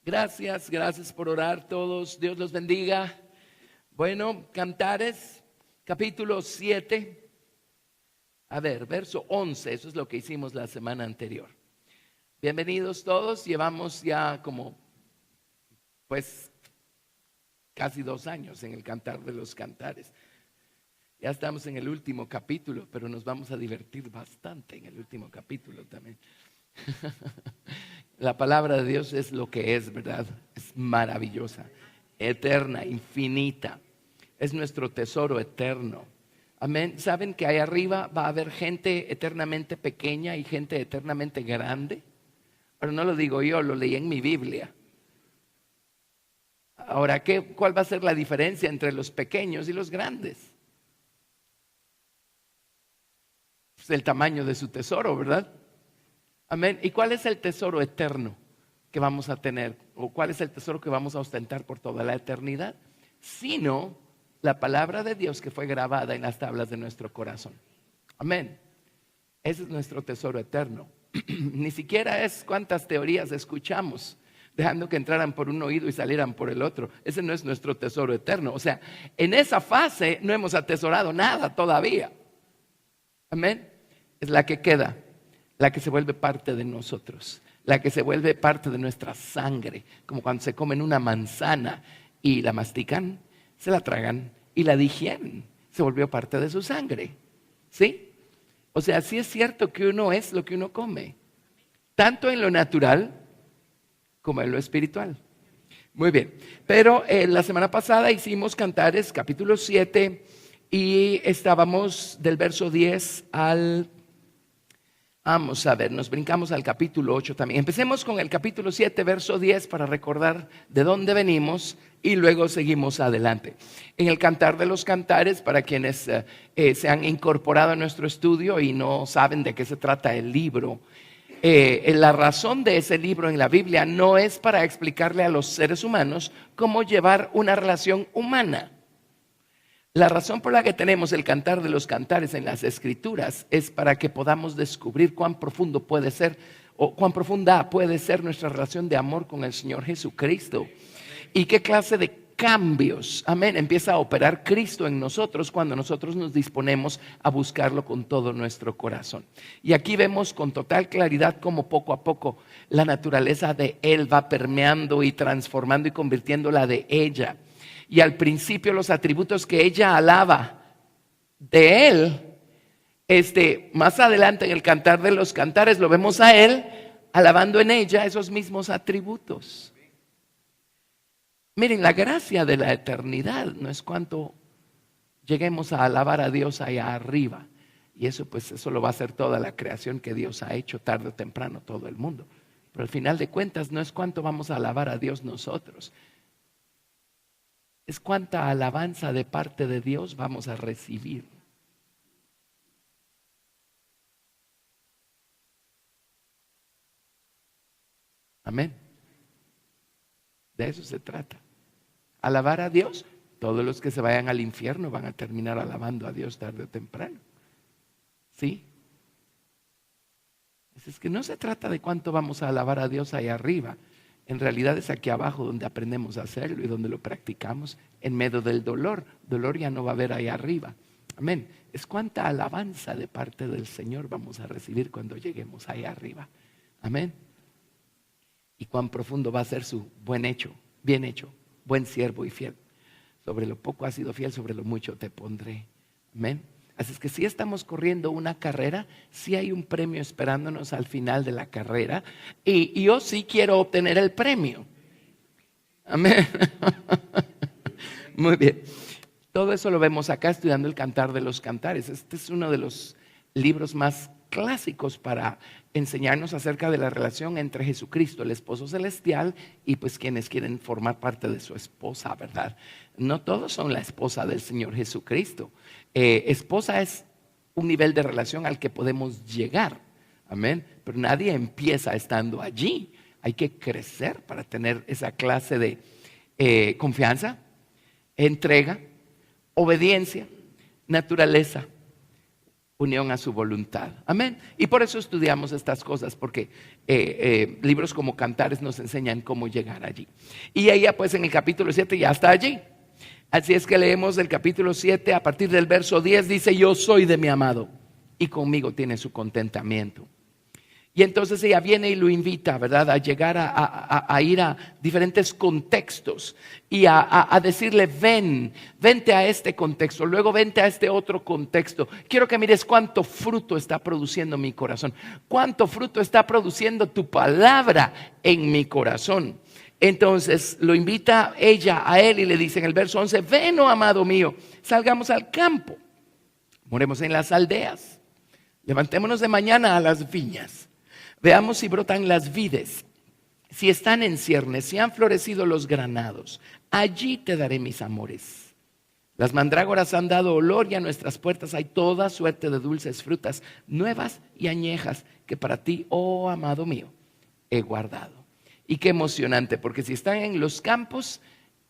Gracias por orar todos. Dios los bendiga. Bueno, Cantares, capítulo 7. Verso 11, eso es lo que hicimos la semana anterior. Bienvenidos todos, llevamos ya casi 2 años en el Cantar de los Cantares. Ya estamos en el último capítulo, pero nos vamos a divertir bastante en el último capítulo también. La palabra de Dios es lo que es, ¿verdad? Es maravillosa, eterna, infinita. Es nuestro tesoro eterno. Amén. ¿Saben que ahí arriba va a haber gente eternamente pequeña y gente eternamente grande? Pero no lo digo yo, lo leí en mi Biblia. Ahora, ¿cuál va a ser la diferencia entre los pequeños y los grandes? Pues el tamaño de su tesoro, ¿verdad? Amén. ¿Y cuál es el tesoro eterno que vamos a tener? ¿O cuál es el tesoro que vamos a ostentar por toda la eternidad? Sino la palabra de Dios que fue grabada en las tablas de nuestro corazón. Amén. Ese es nuestro tesoro eterno. Ni siquiera es cuántas teorías escuchamos, dejando que entraran por un oído y salieran por el otro. Ese no es nuestro tesoro eterno. O sea, en esa fase no hemos atesorado nada todavía. Amén. Es la que queda, la que se vuelve parte de nosotros, la que se vuelve parte de nuestra sangre, como cuando se comen una manzana y la mastican, se la tragan y la digieren, se volvió parte de su sangre. ¿Sí? O sea, sí es cierto que uno es lo que uno come, tanto en lo natural como en lo espiritual. Muy bien, pero la semana pasada hicimos Cantares capítulo 7 y estábamos del verso 10 al... Vamos a ver, nos brincamos al capítulo 8 también. Empecemos con el capítulo 7, verso 10 para recordar de dónde venimos y luego seguimos adelante. En el Cantar de los Cantares, para quienes se han incorporado a nuestro estudio y no saben de qué se trata el libro, la razón de ese libro en la Biblia no es para explicarle a los seres humanos cómo llevar una relación humana. La razón por la que tenemos el Cantar de los Cantares en las Escrituras es para que podamos descubrir cuán profundo puede ser o cuán profunda puede ser nuestra relación de amor con el Señor Jesucristo y qué clase de cambios, amén, empieza a operar Cristo en nosotros cuando nosotros nos disponemos a buscarlo con todo nuestro corazón. Y aquí vemos con total claridad cómo poco a poco la naturaleza de Él va permeando y transformando y convirtiéndola de ella. Y al principio los atributos que ella alaba de Él, más adelante en el Cantar de los Cantares lo vemos a Él alabando en ella esos mismos atributos. Miren, la gracia de la eternidad no es cuánto lleguemos a alabar a Dios allá arriba. Y eso lo va a hacer toda la creación que Dios ha hecho tarde o temprano, todo el mundo. Pero al final de cuentas no es cuánto vamos a alabar a Dios nosotros. Es cuánta alabanza de parte de Dios vamos a recibir. Amén. De eso se trata. Alabar a Dios. Todos los que se vayan al infierno van a terminar alabando a Dios tarde o temprano. ¿Sí? Es que no se trata de cuánto vamos a alabar a Dios ahí arriba. En realidad es aquí abajo donde aprendemos a hacerlo y donde lo practicamos en medio del dolor. Dolor ya no va a haber ahí arriba. Amén. Es cuánta alabanza de parte del Señor vamos a recibir cuando lleguemos ahí arriba. Amén. Y cuán profundo va a ser su bien hecho, buen siervo y fiel. Sobre lo poco has sido fiel, sobre lo mucho te pondré. Amén. Así es que si estamos corriendo una carrera, sí hay un premio esperándonos al final de la carrera. Y yo sí quiero obtener el premio. Amén. Muy bien. Todo eso lo vemos acá estudiando el Cantar de los Cantares. Este es uno de los libros más clásicos para enseñarnos acerca de la relación entre Jesucristo, el esposo celestial, y pues quienes quieren formar parte de su esposa, ¿verdad? No todos son la esposa del Señor Jesucristo. Esposa es un nivel de relación al que podemos llegar, amén, pero nadie empieza estando allí. Hay que crecer para tener esa clase de confianza, entrega, obediencia, naturaleza, unión a su voluntad. Amén. Y por eso estudiamos estas cosas, porque libros como Cantares nos enseñan cómo llegar allí. Y ella pues en el capítulo 7 ya está allí. Así es que leemos el capítulo 7 a partir del verso 10, dice: yo soy de mi amado y conmigo tiene su contentamiento. Y entonces ella viene y lo invita, ¿verdad?, a llegar a ir a diferentes contextos y a decirle: vente a este contexto, luego vente a este otro contexto. Quiero que mires cuánto fruto está produciendo mi corazón, cuánto fruto está produciendo tu palabra en mi corazón. Entonces lo invita ella a él y le dice en el verso 11: ven, oh amado mío, salgamos al campo, moremos en las aldeas, levantémonos de mañana a las viñas. Veamos si brotan las vides, si están en ciernes, si han florecido los granados. Allí te daré mis amores. Las mandrágoras han dado olor y a nuestras puertas hay toda suerte de dulces frutas, nuevas y añejas, que para ti, oh amado mío, he guardado. Y qué emocionante, porque si están en los campos,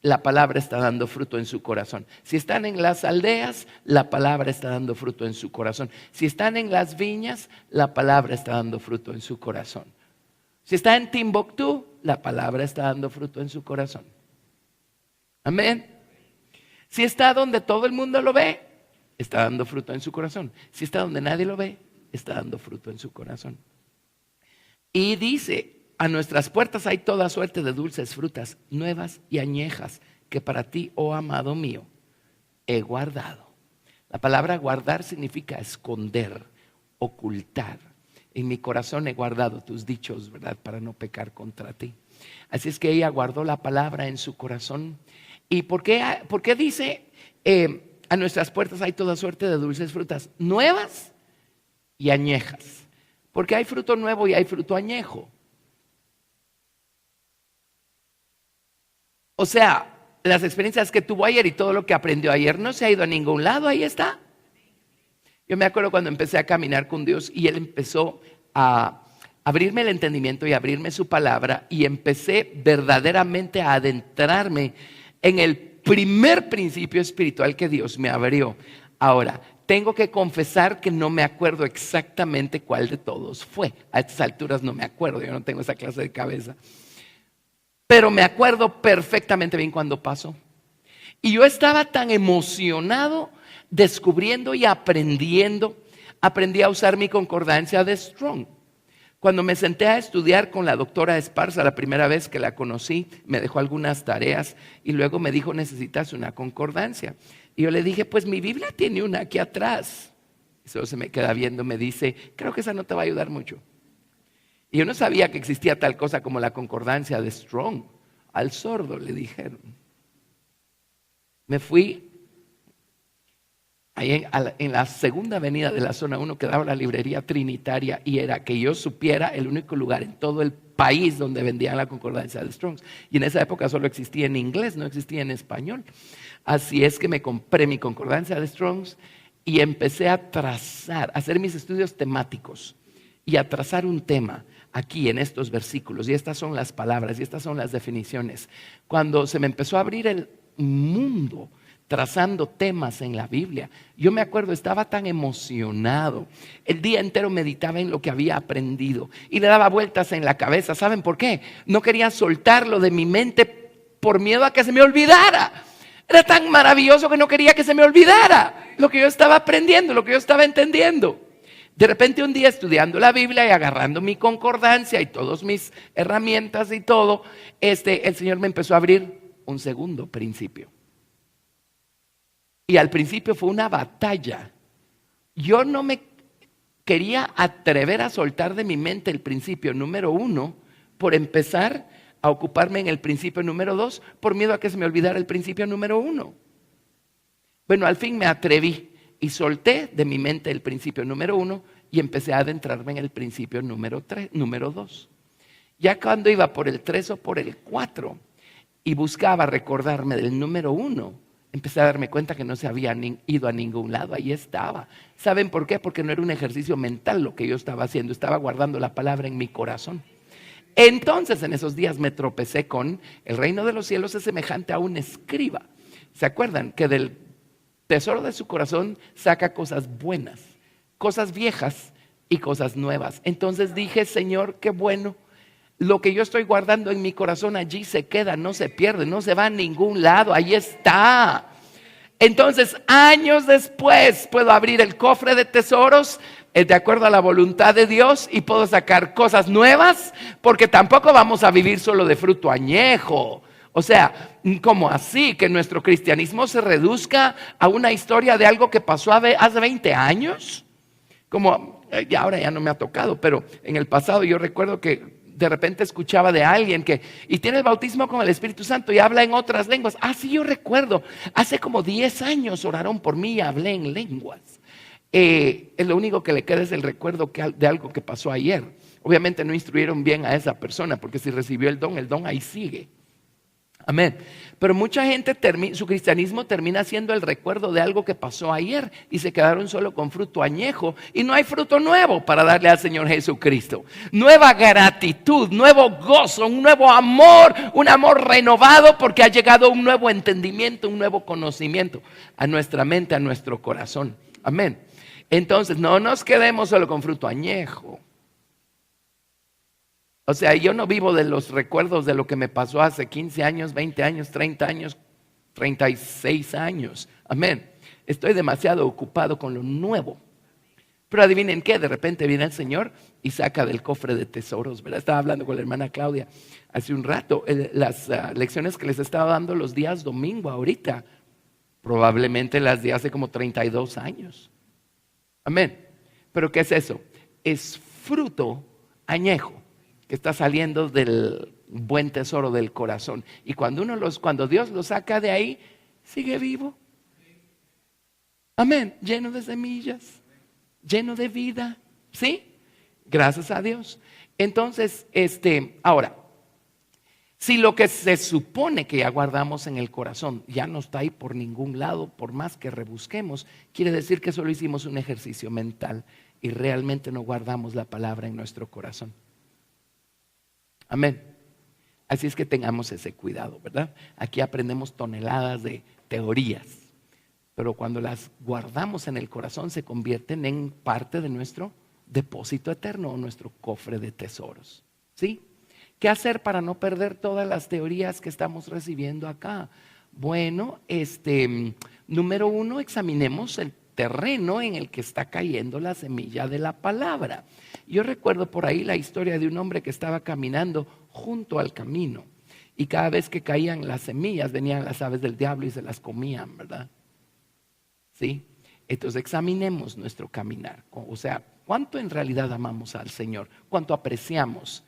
la palabra está dando fruto en su corazón. Si están en las aldeas, la palabra está dando fruto en su corazón. Si están en las viñas, la palabra está dando fruto en su corazón. Si está en Timbuktu, la palabra está dando fruto en su corazón. Amén. Si está donde todo el mundo lo ve, está dando fruto en su corazón. Si está donde nadie lo ve, está dando fruto en su corazón. Y dice: a nuestras puertas hay toda suerte de dulces frutas, nuevas y añejas, que para ti, oh amado mío, he guardado. La palabra guardar significa esconder, ocultar. En mi corazón he guardado tus dichos, ¿verdad?, para no pecar contra ti. Así es que ella guardó la palabra en su corazón. ¿Y por qué dice a nuestras puertas hay toda suerte de dulces frutas, nuevas y añejas? Porque hay fruto nuevo y hay fruto añejo. O sea, las experiencias que tuvo ayer y todo lo que aprendió ayer no se ha ido a ningún lado, ahí está. Yo me acuerdo cuando empecé a caminar con Dios y Él empezó a abrirme el entendimiento y abrirme su palabra, y empecé verdaderamente a adentrarme en el primer principio espiritual que Dios me abrió. Ahora, tengo que confesar que no me acuerdo exactamente cuál de todos fue. A estas alturas no me acuerdo, yo no tengo esa clase de cabeza. Pero me acuerdo perfectamente bien cuando pasó. Y yo estaba tan emocionado descubriendo y aprendiendo. Aprendí a usar mi concordancia de Strong. Cuando me senté a estudiar con la doctora Esparza, la primera vez que la conocí, me dejó algunas tareas y luego me dijo: necesitas una concordancia. Y yo le dije: pues mi Biblia tiene una aquí atrás. Y solo se me queda viendo, me dice: creo que esa no te va a ayudar mucho. Y yo no sabía que existía tal cosa como la concordancia de Strong. Al sordo le dijeron. Me fui ahí en la segunda avenida de la zona 1, quedaba la librería Trinitaria, y era que yo supiera el único lugar en todo el país donde vendían la concordancia de Strong. Y en esa época solo existía en inglés, no existía en español. Así es que me compré mi concordancia de Strong y empecé a trazar, a hacer mis estudios temáticos y a trazar un tema aquí en estos versículos. Y estas son las palabras y estas son las definiciones. Cuando se me empezó a abrir el mundo trazando temas en la Biblia, yo me acuerdo, estaba tan emocionado. El día entero meditaba en lo que había aprendido y le daba vueltas en la cabeza. ¿Saben por qué? No quería soltarlo de mi mente por miedo a que se me olvidara. Era tan maravilloso que no quería que se me olvidara lo que yo estaba aprendiendo, lo que yo estaba entendiendo. De repente un día, estudiando la Biblia y agarrando mi concordancia y todas mis herramientas y todo, el Señor me empezó a abrir un segundo principio. Y al principio fue una batalla. Yo no me quería atrever a soltar de mi mente el principio número 1 por empezar a ocuparme en el principio número 2 por miedo a que se me olvidara el principio número 1. Bueno, al fin me atreví y solté de mi mente el principio número 1 y empecé a adentrarme en el principio número 2. Ya cuando iba por el 3 o por el 4 y buscaba recordarme del número 1, empecé a darme cuenta que no se había ido a ningún lado, ahí estaba. ¿Saben por qué? Porque no era un ejercicio mental lo que yo estaba haciendo, estaba guardando la palabra en mi corazón. Entonces en esos días me tropecé con: el reino de los cielos es semejante a un escriba. ¿Se acuerdan? Que del tesoro de su corazón saca cosas buenas, cosas viejas y cosas nuevas. Entonces dije, Señor, qué bueno. Lo que yo estoy guardando en mi corazón allí se queda, no se pierde, no se va a ningún lado, ahí está. Entonces, años después puedo abrir el cofre de tesoros de acuerdo a la voluntad de Dios y puedo sacar cosas nuevas, porque tampoco vamos a vivir solo de fruto añejo. O sea, ¿cómo así? Que nuestro cristianismo se reduzca a una historia de algo que pasó hace 20 años. Como, ahora ya no me ha tocado, pero en el pasado yo recuerdo que de repente escuchaba de alguien y tiene el bautismo con el Espíritu Santo y habla en otras lenguas. Sí, yo recuerdo, hace como 10 años oraron por mí y hablé en lenguas. Lo único que le queda es el recuerdo de algo que pasó ayer. Obviamente no instruyeron bien a esa persona, porque si recibió el don ahí sigue. Amén. Pero mucha gente, su cristianismo termina siendo el recuerdo de algo que pasó ayer y se quedaron solo con fruto añejo y no hay fruto nuevo para darle al Señor Jesucristo. Nueva gratitud, nuevo gozo, un nuevo amor, un amor renovado porque ha llegado un nuevo entendimiento, un nuevo conocimiento a nuestra mente, a nuestro corazón. Amén. Entonces no nos quedemos solo con fruto añejo. O sea, yo no vivo de los recuerdos de lo que me pasó hace 15 años, 20 años, 30 años, 36 años. Amén. Estoy demasiado ocupado con lo nuevo. Pero adivinen qué, de repente viene el Señor y saca del cofre de tesoros, ¿verdad? Estaba hablando con la hermana Claudia hace un rato. Las lecciones que les estaba dando los días domingo ahorita, probablemente las di hace como 32 años. Amén. ¿Pero qué es eso? Es fruto añejo que está saliendo del buen tesoro del corazón. Y cuando Dios lo saca de ahí, sigue vivo. Amén. Lleno de semillas, lleno de vida. ¿Sí? Gracias a Dios. Entonces, ahora, si lo que se supone que ya guardamos en el corazón ya no está ahí por ningún lado, por más que rebusquemos, quiere decir que solo hicimos un ejercicio mental y realmente no guardamos la palabra en nuestro corazón. Amén. Así es que tengamos ese cuidado, ¿verdad? Aquí aprendemos toneladas de teorías, pero cuando las guardamos en el corazón se convierten en parte de nuestro depósito eterno o nuestro cofre de tesoros. ¿Sí? ¿Qué hacer para no perder todas las teorías que estamos recibiendo acá? Bueno, número 1, examinemos el terreno en el que está cayendo la semilla de la palabra. Yo recuerdo por ahí la historia de un hombre que estaba caminando junto al camino y cada vez que caían las semillas venían las aves del diablo y se las comían, ¿verdad? ¿Sí? Entonces examinemos nuestro caminar, o sea, ¿cuánto en realidad amamos al Señor? ¿Cuánto apreciamos?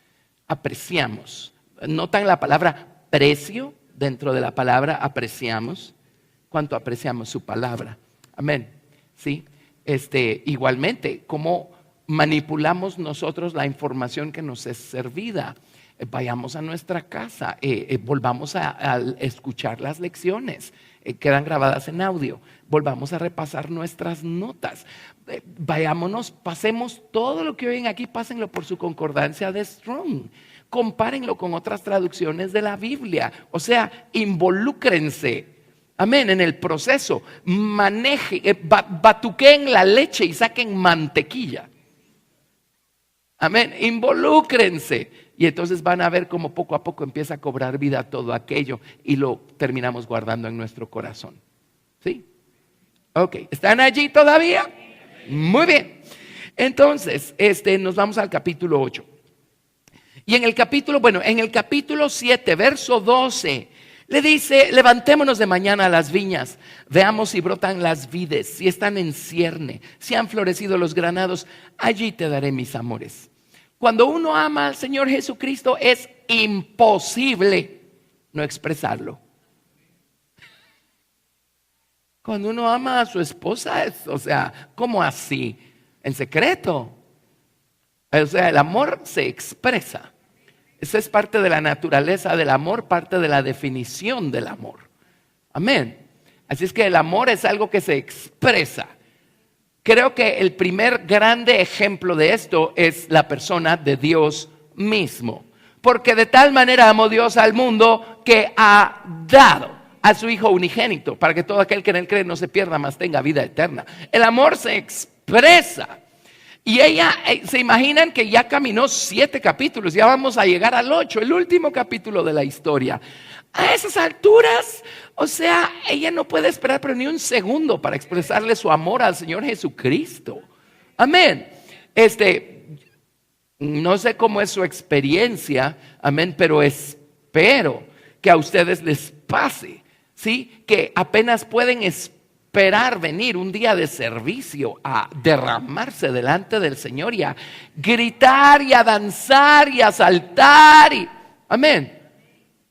¿Notan la palabra precio dentro de la palabra apreciamos? ¿Cuánto apreciamos su palabra? Amén. ¿Sí? Igualmente, ¿cómo manipulamos nosotros la información que nos es servida? Vayamos a nuestra casa, volvamos a escuchar las lecciones, quedan grabadas en audio, volvamos a repasar nuestras notas, vayámonos, pasemos todo lo que oyen aquí, pásenlo por su concordancia de Strong, compárenlo con otras traducciones de la Biblia, o sea, involúcrense. Amén, en el proceso, batuqueen la leche y saquen mantequilla. Amén, involúcrense. Y entonces van a ver cómo poco a poco empieza a cobrar vida todo aquello y lo terminamos guardando en nuestro corazón. ¿Sí? Ok, ¿están allí todavía? Muy bien. Entonces, nos vamos al capítulo 8. Y en el capítulo 7, verso 12, le dice, levantémonos de mañana a las viñas, veamos si brotan las vides, si están en cierne, si han florecido los granados, allí te daré mis amores. Cuando uno ama al Señor Jesucristo es imposible no expresarlo. Cuando uno ama a su esposa, ¿cómo así? En secreto. O sea, el amor se expresa. Esa es parte de la naturaleza del amor, parte de la definición del amor. Amén. Así es que el amor es algo que se expresa. Creo que el primer grande ejemplo de esto es la persona de Dios mismo. Porque de tal manera amó Dios al mundo que ha dado a su Hijo unigénito para que todo aquel que en él cree no se pierda, mas tenga vida eterna. El amor se expresa expresa. Y ella, se imaginan que ya caminó 7 capítulos, ya vamos a llegar al 8, el último capítulo de la historia. A esas alturas, o sea, ella no puede esperar pero ni un segundo para expresarle su amor al Señor Jesucristo. Amén. No sé cómo es su experiencia, amén, pero espero que a ustedes les pase, ¿sí? Que apenas pueden esperar venir un día de servicio a derramarse delante del Señor y a gritar y a danzar y a saltar amén.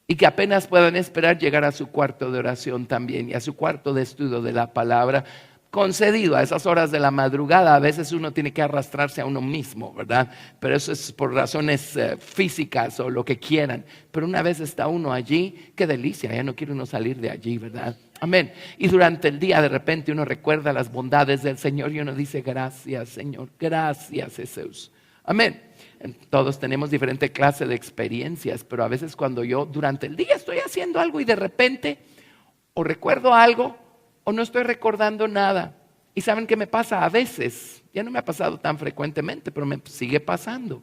Y que apenas puedan esperar llegar a su cuarto de oración también y a su cuarto de estudio de la palabra, concedido a esas horas de la madrugada. A veces uno tiene que arrastrarse a uno mismo, ¿verdad? Pero eso es por razones físicas o lo que quieran. Pero una vez está uno allí, qué delicia, ya no quiere uno salir de allí, ¿verdad? Amén. Y durante el día de repente uno recuerda las bondades del Señor y uno dice, gracias Señor, gracias Jesús. Amén. Todos tenemos diferente clase de experiencias, pero a veces cuando yo durante el día estoy haciendo algo y de repente o recuerdo algo o no estoy recordando nada. ¿Y saben qué me pasa? A veces, ya no me ha pasado tan frecuentemente, pero me sigue pasando.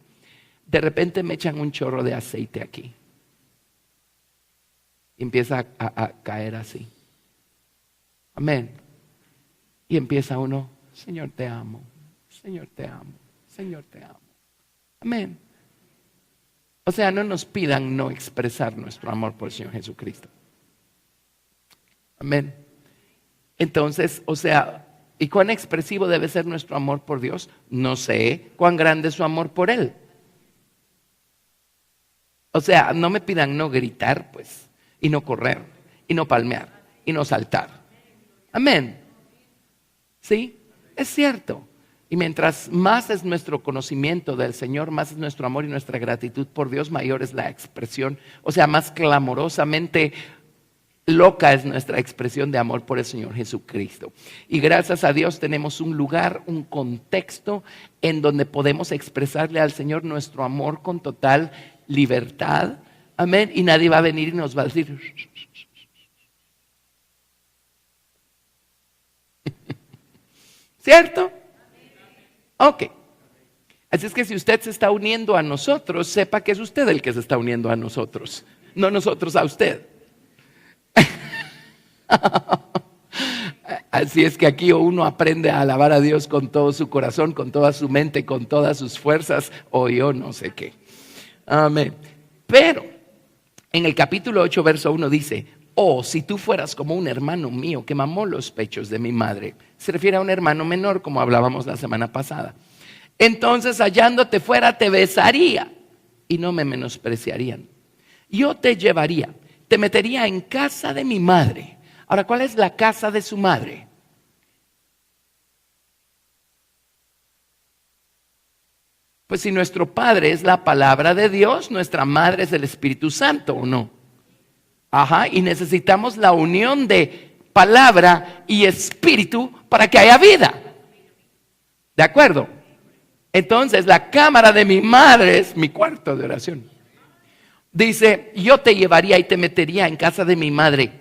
De repente me echan un chorro de aceite aquí. Y empieza a caer así. Amén. Y empieza uno, Señor te amo, Señor te amo, Señor te amo. Amén. O sea, no nos pidan no expresar nuestro amor por el Señor Jesucristo. Amén. Entonces, o sea, ¿y cuán expresivo debe ser nuestro amor por Dios? No sé cuán grande es su amor por Él. O sea, no me pidan no gritar, pues, y no correr, y no palmear, y no saltar. Amén. ¿Sí? Es cierto. Y mientras más es nuestro conocimiento del Señor, más es nuestro amor y nuestra gratitud por Dios, mayor es la expresión. O sea, más clamorosamente loca es nuestra expresión de amor por el Señor Jesucristo. Y gracias a Dios tenemos un lugar, un contexto en donde podemos expresarle al Señor nuestro amor con total libertad. Amén. Y nadie va a venir y nos va a decir ¿cierto? Ok. Así es que si usted se está uniendo a nosotros, sepa que es usted el que se está uniendo a nosotros, no nosotros a usted. Así es que aquí uno aprende a alabar a Dios con todo su corazón, con toda su mente, con todas sus fuerzas, o yo no sé qué. Amén. Pero en el capítulo 8, verso 1 dice, oh, si tú fueras como un hermano mío que mamó los pechos de mi madre. Se refiere a un hermano menor, como hablábamos la semana pasada. Entonces, hallándote fuera, te besaría y no me menospreciarían. Yo te llevaría, te metería en casa de mi madre. Ahora, ¿cuál es la casa de su madre? Pues si nuestro padre es la palabra de Dios, nuestra madre es el Espíritu Santo, ¿o no? Ajá, y necesitamos la unión de palabra y espíritu para que haya vida. ¿De acuerdo? Entonces, la cámara de mi madre es mi cuarto de oración. Dice, yo te llevaría y te metería en casa de mi madre.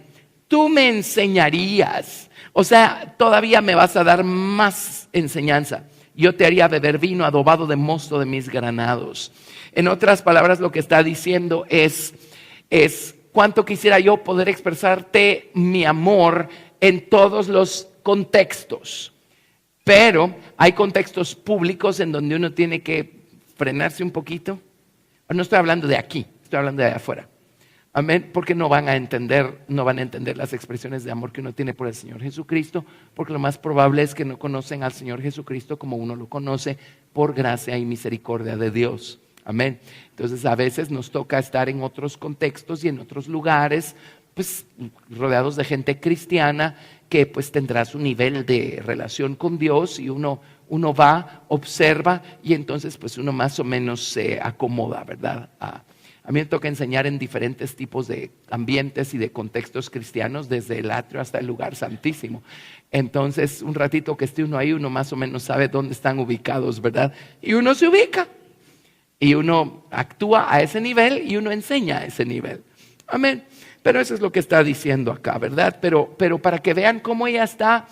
Tú me enseñarías. O sea, todavía me vas a dar más enseñanza. Yo te haría beber vino adobado de mosto de mis granados. En otras palabras, lo que está diciendo es cuánto quisiera yo poder expresarte mi amor en todos los contextos. Pero hay contextos públicos en donde uno tiene que frenarse un poquito. No estoy hablando de aquí, estoy hablando de allá afuera. Amén, porque no van a entender las expresiones de amor que uno tiene por el Señor Jesucristo, porque lo más probable es que no conocen al Señor Jesucristo como uno lo conoce por gracia y misericordia de Dios. Amén. Entonces a veces nos toca estar en otros contextos y en otros lugares, pues rodeados de gente cristiana que pues tendrá su nivel de relación con Dios y uno va, observa y entonces pues uno más o menos se acomoda, ¿verdad? A mí me toca enseñar en diferentes tipos de ambientes y de contextos cristianos, desde el atrio hasta el lugar santísimo. Entonces, un ratito que esté uno ahí, uno más o menos sabe dónde están ubicados, ¿verdad? Y uno se ubica. Y uno actúa a ese nivel y uno enseña a ese nivel. Amén. Pero eso es lo que está diciendo acá, ¿verdad? Pero para que vean cómo ella está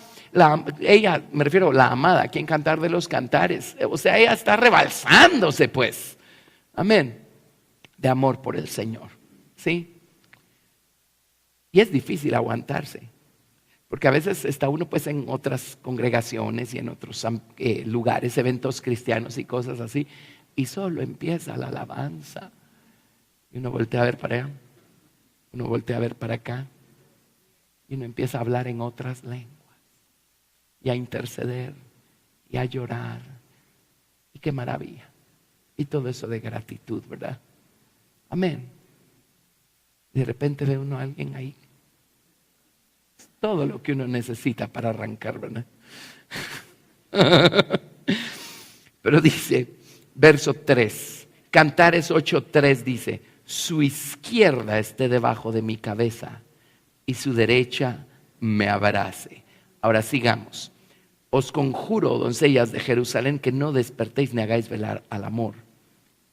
ella, me refiero a la amada, aquí en Cantar de los Cantares. O sea, ella está rebalsándose, pues. Amén. De amor por el Señor. ¿Sí? Y es difícil aguantarse. Porque a veces está uno pues en otras congregaciones y en otros lugares, eventos cristianos y cosas así. Y solo empieza la alabanza. Y uno voltea a ver para allá. Uno voltea a ver para acá. Y uno empieza a hablar en otras lenguas. Y a interceder. Y a llorar. Y qué maravilla. Y todo eso de gratitud, ¿verdad? Amén. De repente ve uno a alguien ahí. Es todo lo que uno necesita para arrancar, ¿verdad? Pero dice, verso 3. Cantares 8:3 dice: su izquierda esté debajo de mi cabeza y su derecha me abrace. Ahora sigamos. Os conjuro, doncellas de Jerusalén, que no despertéis ni hagáis velar al amor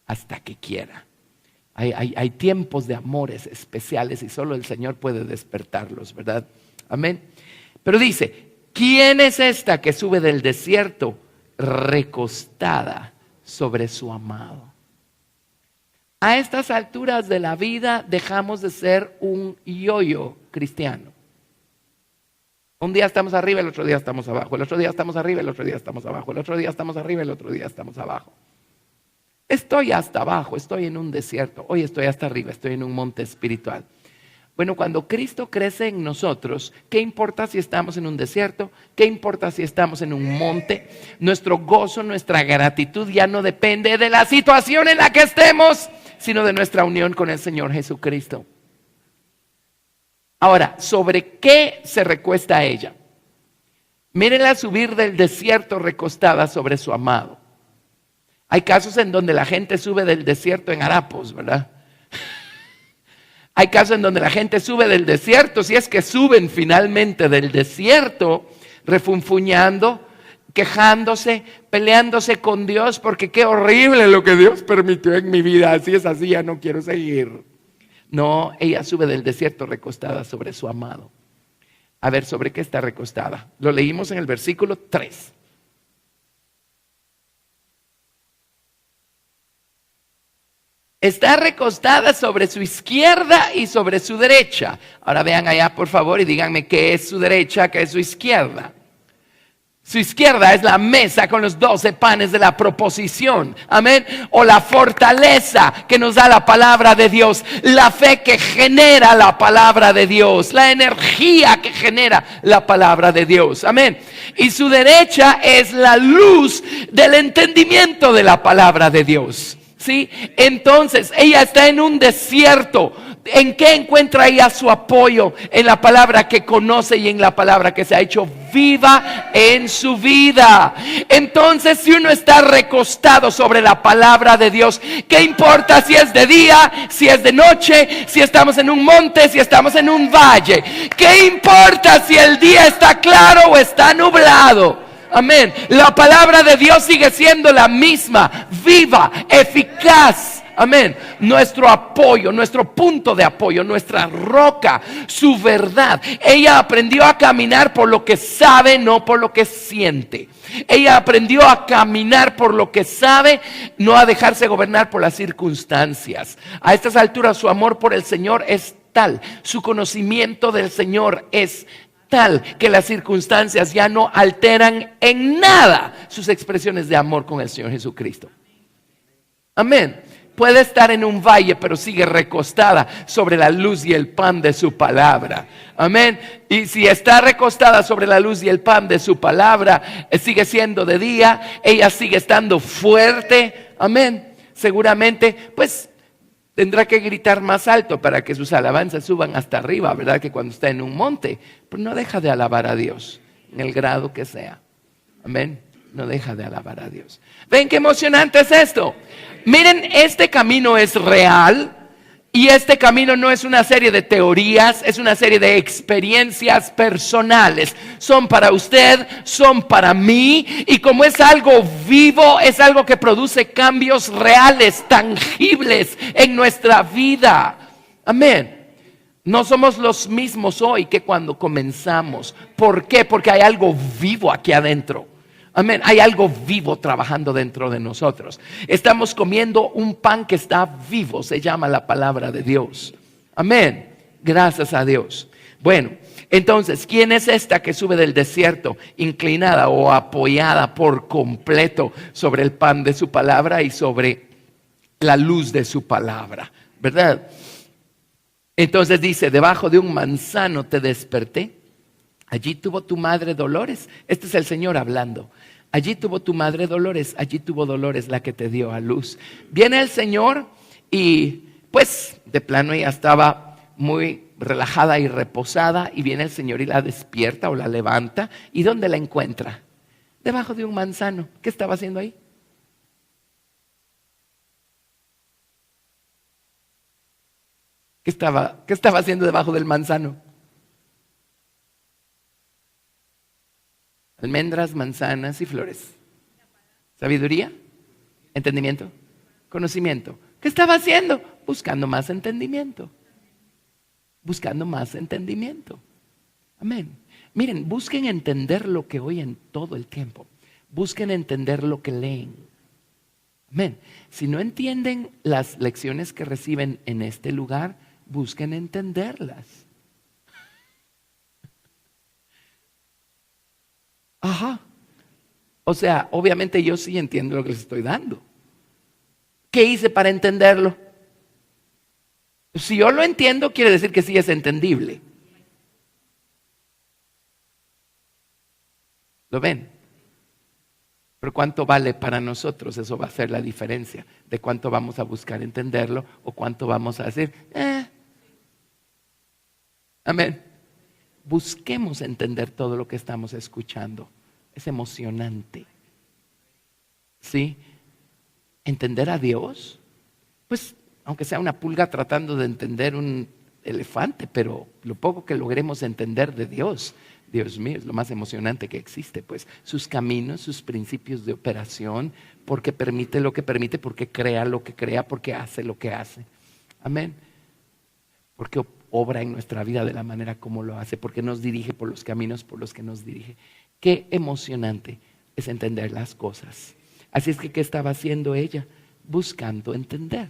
hasta que quiera. Hay tiempos de amores especiales y solo el Señor puede despertarlos, ¿verdad? Amén. Pero dice, ¿quién es esta que sube del desierto recostada sobre su amado? A estas alturas de la vida dejamos de ser un yo-yo cristiano. Un día estamos arriba, el otro día estamos abajo. El otro día estamos arriba, el otro día estamos abajo. El otro día estamos arriba, el otro día estamos abajo. Estoy hasta abajo, estoy en un desierto. Hoy estoy hasta arriba, estoy en un monte espiritual. Bueno, cuando Cristo crece en nosotros, ¿qué importa si estamos en un desierto? ¿Qué importa si estamos en un monte? Nuestro gozo, nuestra gratitud ya no depende de la situación en la que estemos, sino de nuestra unión con el Señor Jesucristo. Ahora, ¿sobre qué se recuesta ella? Mírenla subir del desierto recostada sobre su amado. Hay casos en donde la gente sube del desierto en harapos, ¿verdad? Hay casos en donde la gente sube del desierto, si es que suben finalmente del desierto, refunfuñando, quejándose, peleándose con Dios, porque qué horrible lo que Dios permitió en mi vida. Si es así, ya no quiero seguir. No, ella sube del desierto recostada sobre su amado. A ver, ¿sobre qué está recostada? Lo leímos en el versículo 3. Está recostada sobre su izquierda y sobre su derecha. Ahora vean allá, por favor, y díganme qué es su derecha, qué es su izquierda. Su izquierda es la mesa con los 12 panes de la proposición. Amén. O la fortaleza que nos da la palabra de Dios. La fe que genera la palabra de Dios. La energía que genera la palabra de Dios. Amén. Y su derecha es la luz del entendimiento de la palabra de Dios. ¿Sí? Entonces ella está en un desierto. ¿En qué encuentra ella su apoyo? En la palabra que conoce y en la palabra que se ha hecho viva en su vida. Entonces, si uno está recostado sobre la palabra de Dios, ¿qué importa si es de día, si es de noche, si estamos en un monte, si estamos en un valle? ¿Qué importa si el día está claro o está nublado? Amén. La palabra de Dios sigue siendo la misma, viva, eficaz. Amén. Nuestro apoyo, nuestro punto de apoyo, nuestra roca, su verdad. Ella aprendió a caminar por lo que sabe, no por lo que siente. Ella aprendió a caminar por lo que sabe, no a dejarse gobernar por las circunstancias. A estas alturas su amor por el Señor es tal, su conocimiento del Señor es tal que las circunstancias ya no alteran en nada sus expresiones de amor con el Señor Jesucristo. Amén. Puede estar en un valle, pero sigue recostada sobre la luz y el pan de su palabra. Amén. Y si está recostada sobre la luz y el pan de su palabra, sigue siendo de día, ella sigue estando fuerte. Amén. Seguramente, pues, tendrá que gritar más alto para que sus alabanzas suban hasta arriba, ¿verdad? Que cuando está en un monte. Pero no deja de alabar a Dios, en el grado que sea. Amén. No deja de alabar a Dios. ¿Ven qué emocionante es esto? Miren, este camino es real. Y este camino no es una serie de teorías, es una serie de experiencias personales. Son para usted, son para mí. Y como es algo vivo, es algo que produce cambios reales, tangibles en nuestra vida. Amén. No somos los mismos hoy que cuando comenzamos. ¿Por qué? Porque hay algo vivo aquí adentro. Amén. Hay algo vivo trabajando dentro de nosotros. Estamos comiendo un pan que está vivo. Se llama la palabra de Dios. Amén. Gracias a Dios. Bueno, entonces, ¿quién es esta que sube del desierto inclinada o apoyada por completo sobre el pan de su palabra y sobre la luz de su palabra? ¿Verdad? Entonces dice, debajo de un manzano te desperté. Allí tuvo tu madre dolores. Este es el Señor hablando. Allí tuvo tu madre dolores, allí tuvo dolores la que te dio a luz. Viene el Señor y pues de plano ella estaba muy relajada y reposada y viene el Señor y la despierta o la levanta. ¿Y dónde la encuentra? Debajo de un manzano. ¿Qué estaba haciendo ahí? ¿Qué estaba haciendo debajo del manzano? Almendras, manzanas y flores. ¿Sabiduría? ¿Entendimiento? ¿Conocimiento? ¿Qué estaba haciendo? Buscando más entendimiento. Buscando más entendimiento. Amén. Miren, busquen entender lo que oyen todo el tiempo. Busquen entender lo que leen. Amén. Si no entienden las lecciones que reciben en este lugar, busquen entenderlas. Ajá. O sea, obviamente yo sí entiendo lo que les estoy dando. ¿Qué hice para entenderlo? Si yo lo entiendo, quiere decir que sí es entendible. ¿Lo ven? Pero ¿cuánto vale para nosotros? Eso va a ser la diferencia de cuánto vamos a buscar entenderlo o cuánto vamos a decir, amén. Busquemos entender todo lo que estamos escuchando. Es emocionante. ¿Sí? Entender a Dios, pues aunque sea una pulga tratando de entender un elefante, pero lo poco que logremos entender de Dios, Dios mío, es lo más emocionante que existe, pues sus caminos, sus principios de operación, porque permite lo que permite, porque crea lo que crea, porque hace lo que hace. Amén. Porque obra en nuestra vida de la manera como lo hace, porque nos dirige por los caminos por los que nos dirige. Qué emocionante es entender las cosas. Así es que, ¿qué estaba haciendo ella? Buscando entender.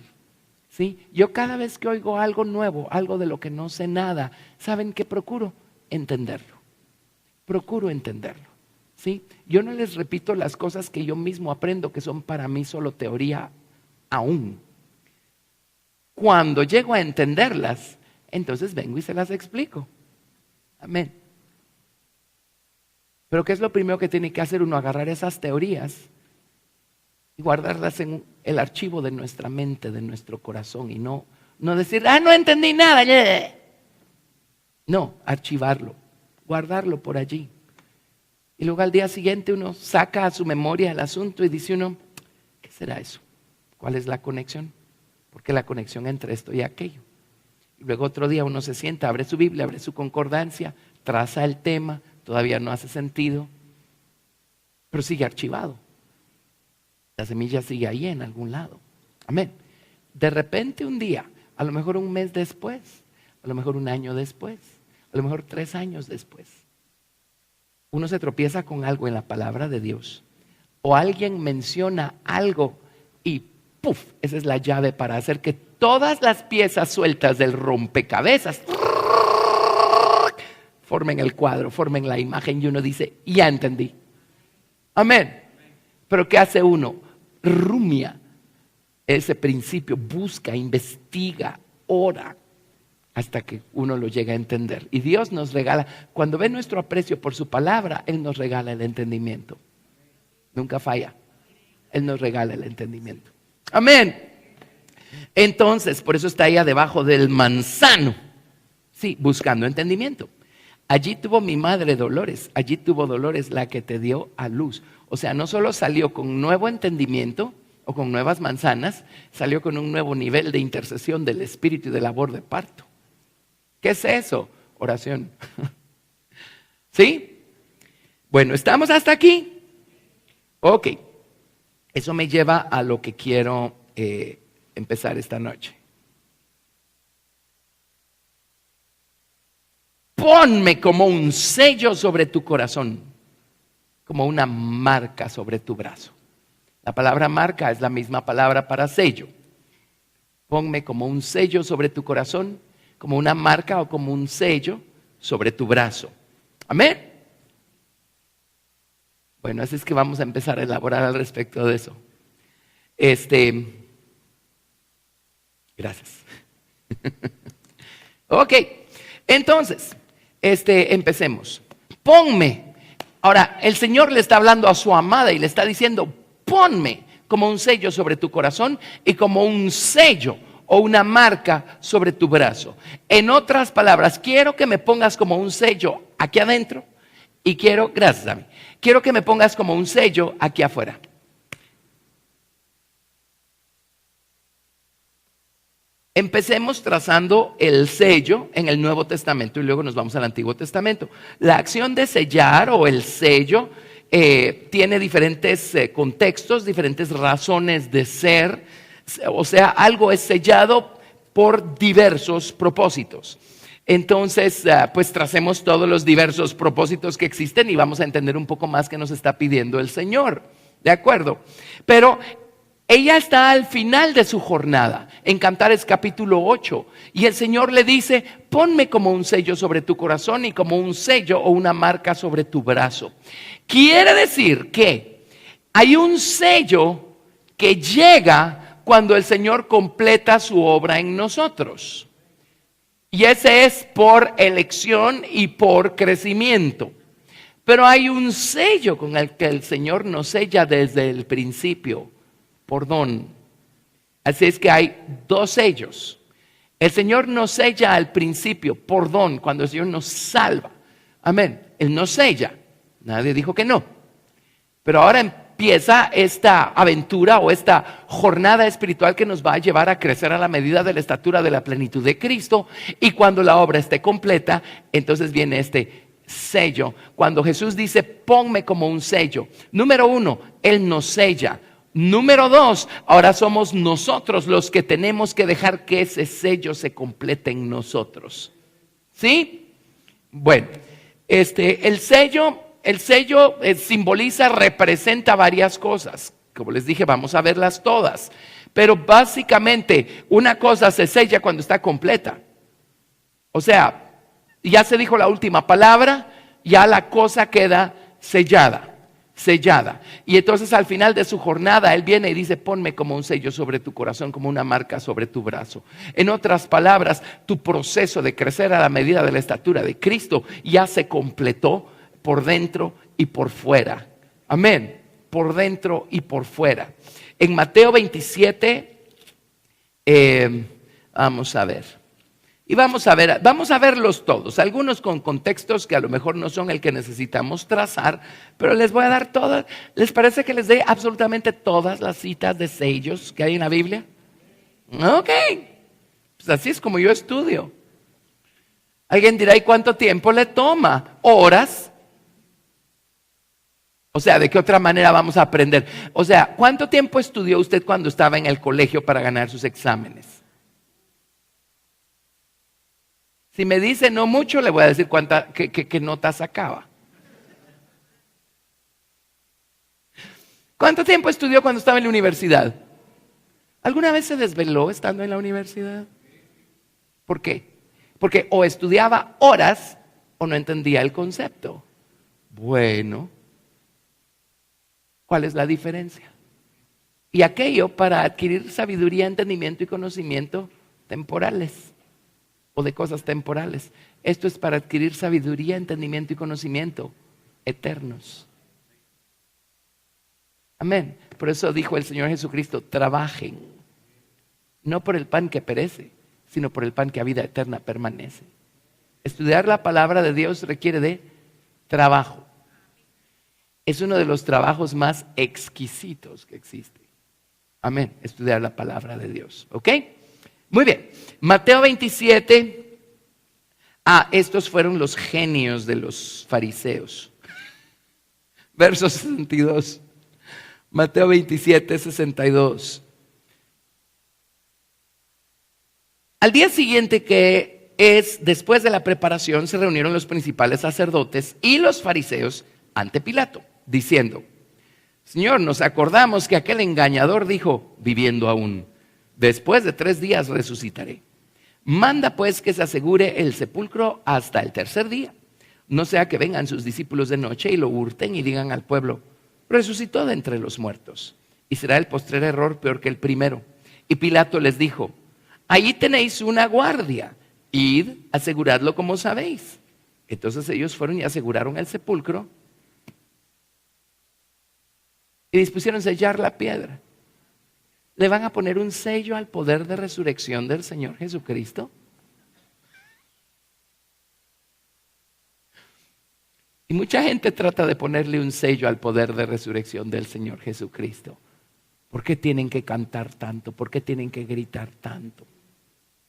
¿Sí? Yo cada vez que oigo algo nuevo, algo de lo que no sé nada, ¿saben qué procuro? Entenderlo. Procuro entenderlo. ¿Sí? Yo no les repito las cosas que yo mismo aprendo, que son para mí solo teoría aún. Cuando llego a entenderlas, entonces vengo y se las explico. Amén. Pero ¿qué es lo primero que tiene que hacer uno? Agarrar esas teorías y guardarlas en el archivo de nuestra mente, de nuestro corazón, y no decir, no entendí nada. No, archivarlo, guardarlo por allí. Y luego al día siguiente uno saca a su memoria el asunto y dice uno, ¿qué será eso? ¿Cuál es la conexión? Porque la conexión entre esto y aquello. Y luego otro día uno se sienta, abre su Biblia, abre su concordancia, traza el tema, todavía no hace sentido, pero sigue archivado. La semilla sigue ahí en algún lado. Amén. De repente un día, a lo mejor un mes después, a lo mejor un año después, a lo mejor 3 años después, uno se tropieza con algo en la palabra de Dios. O alguien menciona algo y ¡puf! Esa es la llave para hacer que todas las piezas sueltas del rompecabezas formen el cuadro, formen la imagen y uno dice, ya entendí. Amén. Pero ¿qué hace uno? Rumia ese principio, busca, investiga, ora, hasta que uno lo llega a entender. Y Dios nos regala, cuando ve nuestro aprecio por su palabra, Él nos regala el entendimiento. Nunca falla. Él nos regala el entendimiento. Amén. Entonces, por eso está ella debajo del manzano. Sí, buscando entendimiento. Allí tuvo mi madre dolores, allí tuvo dolores la que te dio a luz. O sea, no solo salió con nuevo entendimiento o con nuevas manzanas, salió con un nuevo nivel de intercesión del Espíritu y de labor de parto. ¿Qué es eso? Oración. ¿Sí? Bueno, ¿estamos hasta aquí? Ok. Eso me lleva a lo que quiero empezar esta noche. ponme como un sello sobre tu corazón, como una marca sobre tu brazo. La palabra marca es la misma palabra para sello. Ponme como un sello sobre tu corazón, como una marca o como un sello sobre tu brazo. Amén. Bueno, así es que vamos a empezar a elaborar al respecto de eso. Gracias. Ok, entonces, empecemos. Ponme. Ahora, el Señor le está hablando a su amada y le está diciendo, ponme como un sello sobre tu corazón y como un sello o una marca sobre tu brazo. En otras palabras, quiero que me pongas como un sello aquí adentro y gracias a mí, quiero que me pongas como un sello aquí afuera. Empecemos trazando el sello en el Nuevo Testamento y luego nos vamos al Antiguo Testamento. La acción de sellar o el sello tiene diferentes contextos, diferentes razones de ser. O sea, algo es sellado por diversos propósitos. Entonces, pues tracemos todos los diversos propósitos que existen y vamos a entender un poco más qué nos está pidiendo el Señor. ¿De acuerdo? Pero ella está al final de su jornada, en Cantares capítulo 8, y el Señor le dice, ponme como un sello sobre tu corazón y como un sello o una marca sobre tu brazo. Quiere decir que hay un sello que llega cuando el Señor completa su obra en nosotros. Y ese es por elección y por crecimiento. Pero hay un sello con el que el Señor nos sella desde el principio. Por don. Así es que hay dos sellos. El Señor nos sella al principio por don, cuando el Señor nos salva. Amén. Él nos sella. Nadie dijo que no. Pero ahora empieza esta aventura o esta jornada espiritual que nos va a llevar a crecer a la medida de la estatura de la plenitud de Cristo. Y cuando la obra esté completa, entonces viene este sello. Cuando Jesús dice, ponme como un sello. Número 1, Él nos sella. Número 2, ahora somos nosotros los que tenemos que dejar que ese sello se complete en nosotros. ¿Sí? Bueno, el sello simboliza, representa varias cosas. Como les dije, vamos a verlas todas. Pero básicamente, una cosa se sella cuando está completa. O sea, ya se dijo la última palabra, ya la cosa queda sellada. Y entonces al final de su jornada Él viene y dice, ponme como un sello sobre tu corazón, como una marca sobre tu brazo. En otras palabras, tu proceso de crecer a la medida de la estatura de Cristo ya se completó por dentro y por fuera. Amén. Por dentro y por fuera. En Mateo 27, vamos a ver. Y vamos a verlos todos, algunos con contextos que a lo mejor no son el que necesitamos trazar, pero les voy a dar todas. ¿Les parece que les dé absolutamente todas las citas de sellos que hay en la Biblia? Ok, pues así es como yo estudio. Alguien dirá, ¿y cuánto tiempo le toma? ¿Horas? O sea, ¿de qué otra manera vamos a aprender? O sea, ¿cuánto tiempo estudió usted cuando estaba en el colegio para ganar sus exámenes? Si me dice no mucho, le voy a decir qué nota sacaba. ¿Cuánto tiempo estudió cuando estaba en la universidad? ¿Alguna vez se desveló estando en la universidad? ¿Por qué? Porque o estudiaba horas o no entendía el concepto. Bueno, ¿cuál es la diferencia? Y aquello para adquirir sabiduría, entendimiento y conocimiento temporales. O de cosas temporales. Esto es para adquirir sabiduría, entendimiento y conocimiento eternos. Amén. Por eso dijo el Señor Jesucristo, trabajen, no por el pan que perece, sino por el pan que a vida eterna permanece. Estudiar la palabra de Dios requiere de trabajo. Es uno de los trabajos más exquisitos que existe. Amén. Estudiar la palabra de Dios. ¿Ok? Muy bien, Mateo 27, estos fueron los genios de los fariseos. Verso 62, Mateo 27, 62. Al día siguiente que después de la preparación, se reunieron los principales sacerdotes y los fariseos ante Pilato, diciendo: Señor, nos acordamos que aquel engañador dijo, viviendo aún, después de 3 días resucitaré. Manda pues que se asegure el sepulcro hasta el tercer día, no sea que vengan sus discípulos de noche y lo hurten y digan al pueblo: resucitó de entre los muertos. Y será el postrer error peor que el primero. Y Pilato les dijo: allí tenéis una guardia, id, aseguradlo como sabéis. Entonces ellos fueron y aseguraron el sepulcro y dispusieron sellar la piedra. ¿Le van a poner un sello al poder de resurrección del Señor Jesucristo? Y mucha gente trata de ponerle un sello al poder de resurrección del Señor Jesucristo. ¿Por qué tienen que cantar tanto? ¿Por qué tienen que gritar tanto?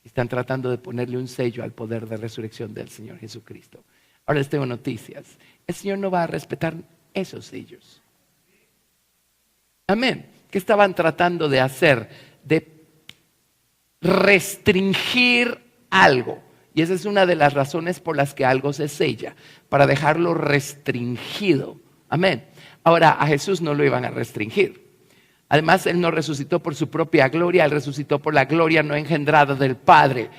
Están tratando de ponerle un sello al poder de resurrección del Señor Jesucristo. Ahora les tengo noticias. El Señor no va a respetar esos sellos. Amén. ¿Qué estaban tratando de hacer? De restringir algo. Y esa es una de las razones por las que algo se sella, para dejarlo restringido. Amén. Ahora, a Jesús no lo iban a restringir. Además, Él no resucitó por su propia gloria, Él resucitó por la gloria no engendrada del Padre.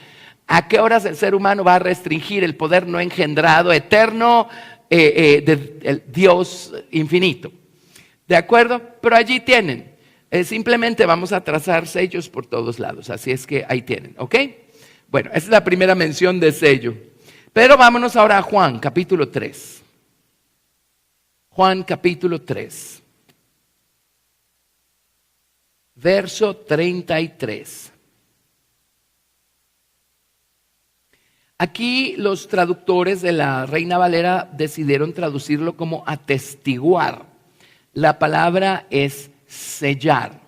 ¿A qué horas el ser humano va a restringir el poder no engendrado, eterno, del Dios infinito? ¿De acuerdo? Pero allí tienen. Simplemente vamos a trazar sellos por todos lados. Así es que ahí tienen, ¿ok? Bueno, esa es la primera mención de sello. Pero vámonos ahora a Juan, capítulo 3. Juan, capítulo 3. Verso 33. Aquí los traductores de la Reina Valera decidieron traducirlo como atestiguar. La palabra es sellar.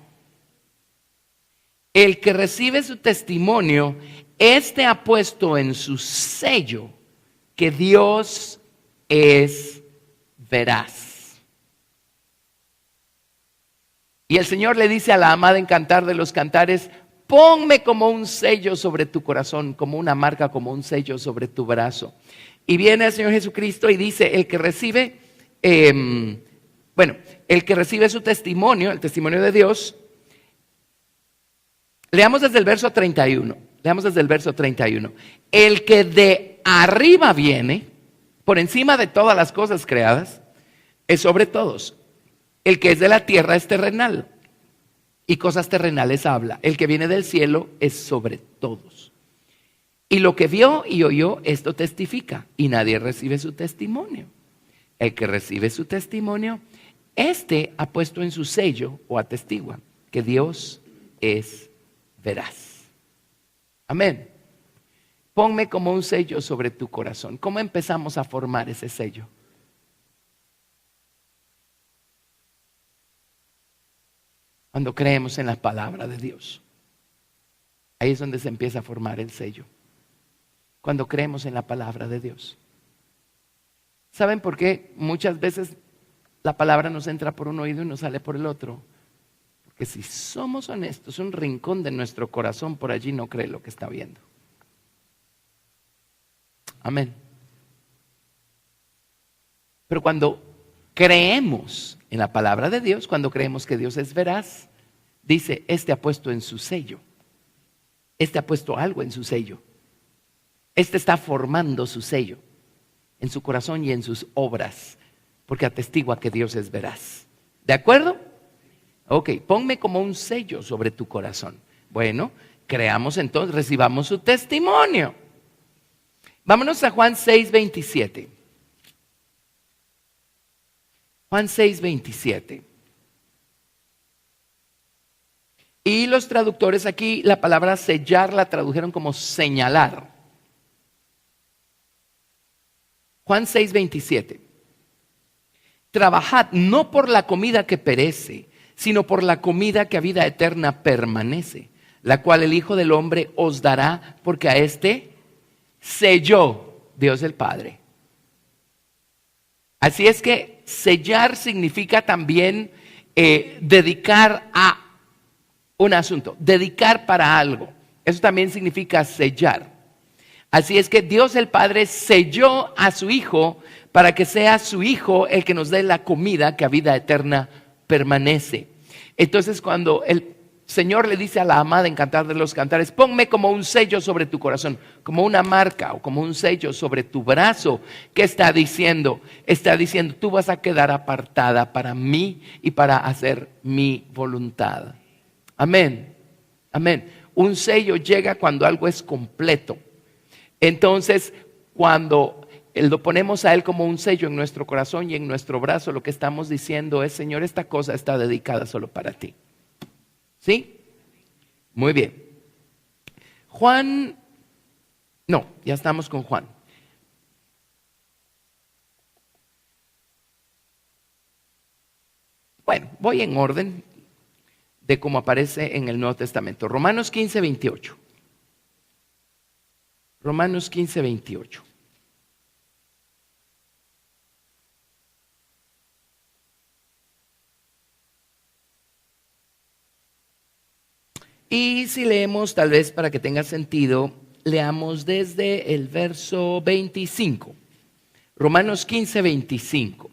El que recibe su testimonio, este ha puesto en su sello que Dios es veraz. Y el Señor le dice a la amada en Cantar de los Cantares: ponme como un sello sobre tu corazón, como una marca, como un sello sobre tu brazo. Y viene el Señor Jesucristo y dice: el que recibe, el que recibe su testimonio, el testimonio de Dios. Leamos desde el verso 31. Leamos desde el verso 31. El que de arriba viene, por encima de todas las cosas creadas, es sobre todos. El que es de la tierra es terrenal, y cosas terrenales habla. El que viene del cielo es sobre todos. Y lo que vio y oyó, esto testifica, y nadie recibe su testimonio. El que recibe su testimonio, este ha puesto en su sello o atestigua que Dios es veraz. Amén. Ponme como un sello sobre tu corazón. ¿Cómo empezamos a formar ese sello? Cuando creemos en la palabra de Dios. Ahí es donde se empieza a formar el sello. Cuando creemos en la palabra de Dios. ¿Saben por qué muchas veces la palabra nos entra por un oído y nos sale por el otro? Porque si somos honestos, un rincón de nuestro corazón por allí no cree lo que está viendo. Amén. Pero cuando creemos en la palabra de Dios, cuando creemos que Dios es veraz, dice: este ha puesto en su sello. Este ha puesto algo en su sello. Este está formando su sello en su corazón y en sus obras, porque atestigua que Dios es veraz. ¿De acuerdo? Ok, ponme como un sello sobre tu corazón. Bueno, creamos entonces, recibamos su testimonio. Vámonos a Juan 6:27. Juan 6:27. Y los traductores aquí, la palabra sellar la tradujeron como señalar. Juan 6:27. Trabajad no por la comida que perece, sino por la comida que a vida eterna permanece, la cual el Hijo del Hombre os dará, porque a este selló Dios el Padre. Así es que sellar significa también dedicar a un asunto, dedicar para algo. Eso también significa sellar. Así es que Dios el Padre selló a su Hijo para que sea su Hijo el que nos dé la comida que a vida eterna permanece. Entonces, cuando el Señor le dice a la amada en Cantar de los Cantares: ponme como un sello sobre tu corazón, como una marca o como un sello sobre tu brazo, ¿qué está diciendo? Está diciendo: tú vas a quedar apartada para mí y para hacer mi voluntad. Amén, amén. Un sello llega cuando algo es completo. Entonces, cuando lo ponemos a Él como un sello en nuestro corazón y en nuestro brazo, lo que estamos diciendo es: Señor, esta cosa está dedicada solo para ti. ¿Sí? Muy bien. Ya estamos con Juan. Bueno, voy en orden de cómo aparece en el Nuevo Testamento. Romanos 15, 28. Romanos 15, 28. Y si leemos, tal vez para que tenga sentido, leamos desde el verso 25. Romanos 15, 25.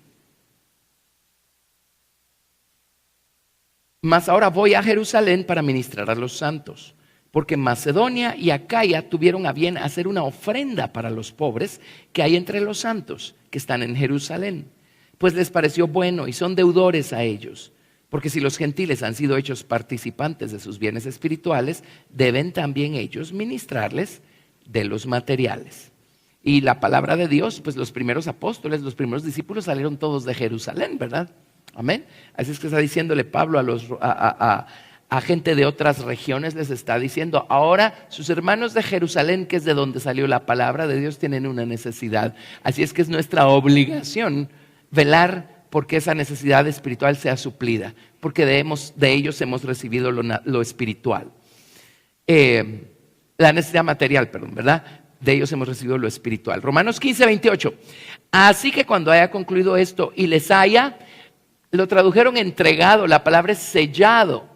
Mas ahora voy a Jerusalén para ministrar a los santos, porque Macedonia y Acaya tuvieron a bien hacer una ofrenda para los pobres que hay entre los santos que están en Jerusalén, pues les pareció bueno y son deudores a ellos. Porque si los gentiles han sido hechos participantes de sus bienes espirituales, deben también ellos ministrarles de los materiales. Y la palabra de Dios, pues los primeros apóstoles, los primeros discípulos salieron todos de Jerusalén, ¿verdad? Amén. Así es que está diciéndole Pablo a gente de otras regiones, les está diciendo: ahora sus hermanos de Jerusalén, que es de donde salió la palabra de Dios, tienen una necesidad. Así es que es nuestra obligación velar porque esa necesidad espiritual sea suplida, porque de ellos hemos recibido lo espiritual. La necesidad material, perdón, ¿verdad? De ellos hemos recibido lo espiritual. Romanos 15, 28. Así que cuando haya concluido esto y les haya, lo tradujeron entregado, la palabra es sellado,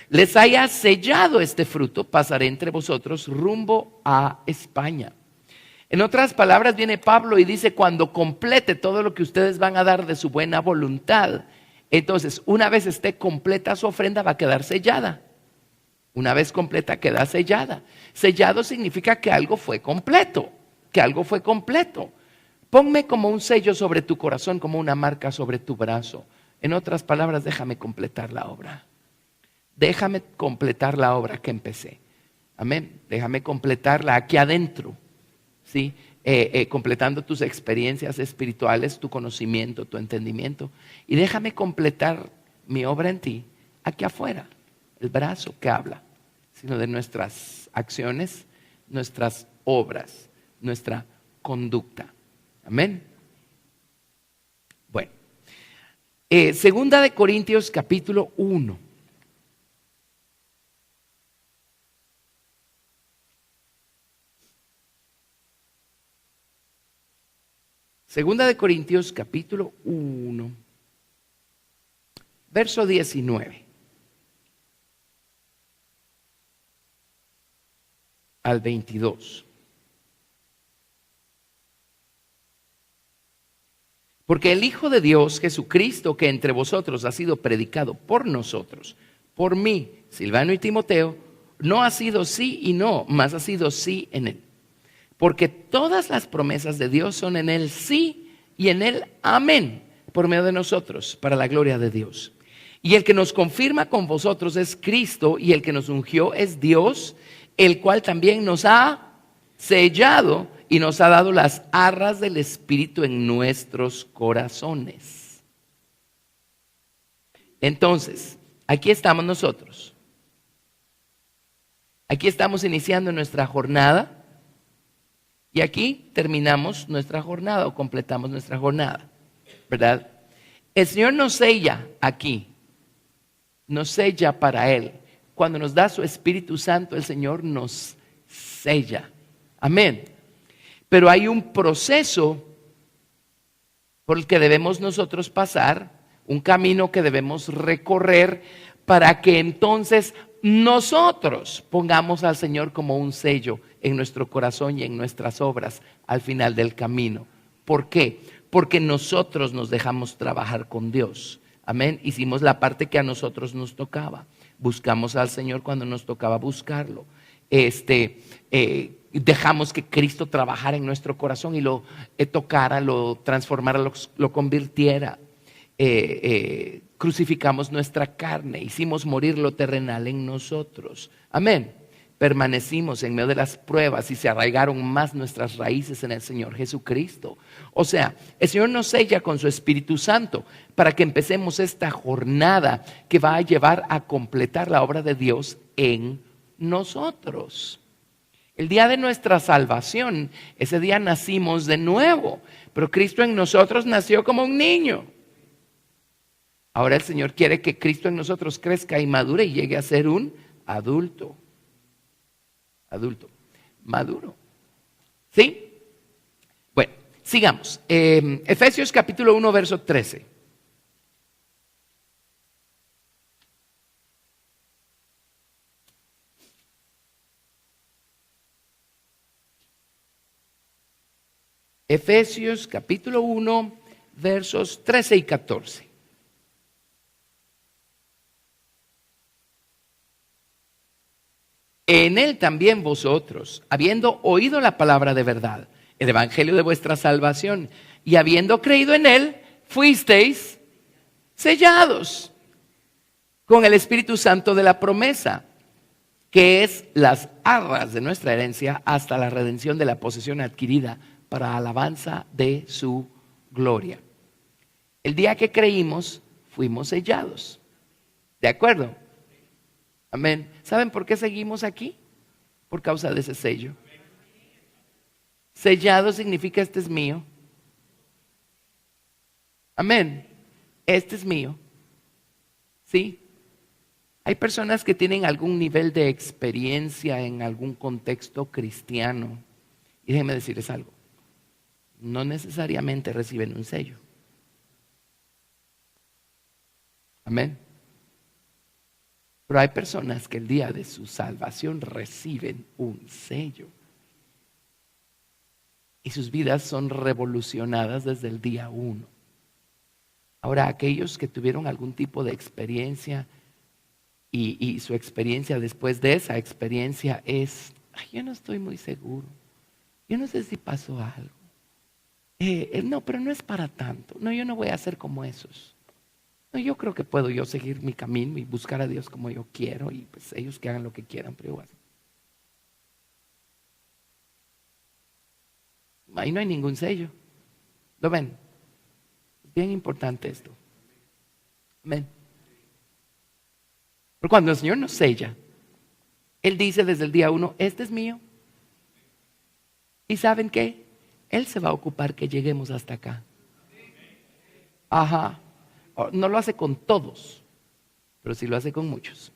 les haya sellado este fruto, pasaré entre vosotros rumbo a España. En otras palabras, viene Pablo y dice: cuando complete todo lo que ustedes van a dar de su buena voluntad, entonces una vez esté completa su ofrenda, va a quedar sellada. Una vez completa, queda sellada. Sellado significa que algo fue completo, que algo fue completo. Ponme como un sello sobre tu corazón, como una marca sobre tu brazo. En otras palabras, déjame completar la obra. Déjame completar la obra que empecé. Amén. Déjame completarla aquí adentro. ¿Sí? Completando tus experiencias espirituales, tu conocimiento, tu entendimiento. Y déjame completar mi obra en ti aquí afuera. El brazo que habla, sino de nuestras acciones, nuestras obras, nuestra conducta. Amén. Bueno, segunda de Corintios capítulo 1. Segunda de Corintios capítulo 1, verso 19 al 22. Porque el Hijo de Dios, Jesucristo, que entre vosotros ha sido predicado por nosotros, por mí, Silvano y Timoteo, no ha sido sí y no, mas ha sido sí en él. Porque todas las promesas de Dios son en él sí y en él amén, por medio de nosotros, para la gloria de Dios. Y el que nos confirma con vosotros es Cristo, y el que nos ungió es Dios, el cual también nos ha sellado y nos ha dado las arras del Espíritu en nuestros corazones. Entonces, aquí estamos nosotros. Aquí estamos iniciando nuestra jornada. Y aquí terminamos nuestra jornada o completamos nuestra jornada, ¿verdad? El Señor nos sella aquí, nos sella para Él. Cuando nos da su Espíritu Santo, el Señor nos sella. Amén. Pero hay un proceso por el que debemos nosotros pasar, un camino que debemos recorrer para que entonces nosotros pongamos al Señor como un sello en nuestro corazón y en nuestras obras al final del camino. ¿Por qué? Porque nosotros nos dejamos trabajar con Dios. Amén. Hicimos la parte que a nosotros nos tocaba. Buscamos al Señor cuando nos tocaba buscarlo. Dejamos que Cristo trabajara en nuestro corazón y lo tocara, lo transformara, lo convirtiera. Crucificamos nuestra carne, hicimos morir lo terrenal en nosotros. Amén. Permanecimos en medio de las pruebas y se arraigaron más nuestras raíces en el Señor Jesucristo. O sea, el Señor nos sella con su Espíritu Santo para que empecemos esta jornada que va a llevar a completar la obra de Dios en nosotros. El día de nuestra salvación, ese día nacimos de nuevo, pero Cristo en nosotros nació como un niño. Ahora el Señor quiere que Cristo en nosotros crezca y madure y llegue a ser un adulto. Adulto, maduro. ¿Sí? Bueno, sigamos. Efesios capítulo 1, verso 13. Efesios capítulo 1, versos 13 y 14. En él también vosotros, habiendo oído la palabra de verdad, el evangelio de vuestra salvación, y habiendo creído en él, fuisteis sellados con el Espíritu Santo de la promesa, que es las arras de nuestra herencia hasta la redención de la posesión adquirida para alabanza de su gloria. El día que creímos, fuimos sellados. ¿De acuerdo? Amén. ¿Saben por qué seguimos aquí? Por causa de ese sello. Sellado significa este es mío. Amén. Este es mío. ¿Sí? Hay personas que tienen algún nivel de experiencia en algún contexto cristiano. Y déjenme decirles algo. No necesariamente reciben un sello. Amén. Pero hay personas que el día de su salvación reciben un sello. Y sus vidas son revolucionadas desde el día 1. Ahora, aquellos que tuvieron algún tipo de experiencia y su experiencia después de esa experiencia es, yo no estoy muy seguro. Yo no sé si pasó algo. No, pero no es para tanto. No, yo no voy a ser como esos. No, yo creo que puedo yo seguir mi camino y buscar a Dios como yo quiero y pues ellos que hagan lo que quieran, pero igual. Ahí no hay ningún sello. ¿Lo ven? Es bien importante esto. Amén. Pero cuando el Señor nos sella, Él dice desde el día 1, este es mío. ¿Y saben qué? Él se va a ocupar que lleguemos hasta acá. Ajá. No lo hace con todos, pero sí lo hace con muchos.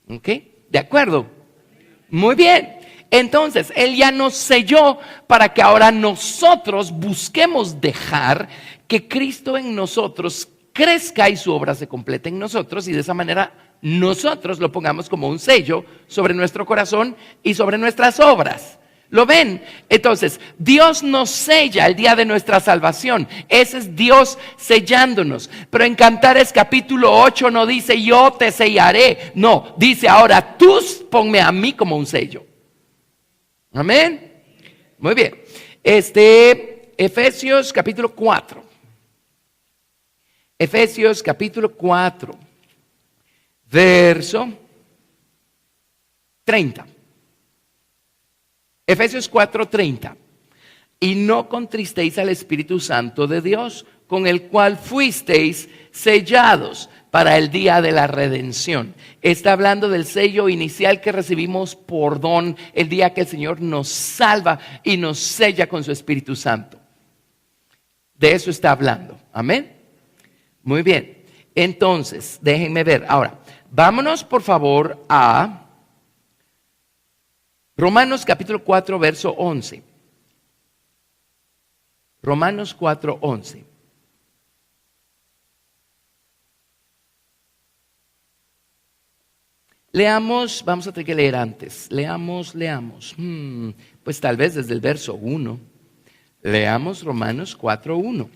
¿Ok? ¿De acuerdo? Muy bien. Entonces, Él ya nos selló para que ahora nosotros busquemos dejar que Cristo en nosotros crezca y su obra se complete en nosotros y de esa manera nosotros lo pongamos como un sello sobre nuestro corazón y sobre nuestras obras. ¿Lo ven? Entonces, Dios nos sella el día de nuestra salvación. Ese es Dios sellándonos. Pero en Cantares capítulo 8 no dice yo te sellaré. No, dice ahora tú ponme a mí como un sello. Amén. Muy bien. Efesios capítulo 4. Efesios capítulo 4. Verso 30. Efesios 4:30. Y no contristéis al Espíritu Santo de Dios, con el cual fuisteis sellados para el día de la redención. Está hablando del sello inicial que recibimos por don el día que el Señor nos salva y nos sella con su Espíritu Santo. De eso está hablando. Amén. Muy bien. Entonces, déjenme ver. Ahora, vámonos por favor a Romanos capítulo 4, verso 11. Romanos 4, 11. Leamos, vamos a tener que leer antes. Leamos. Pues tal vez desde el verso 1. Leamos Romanos 4:1.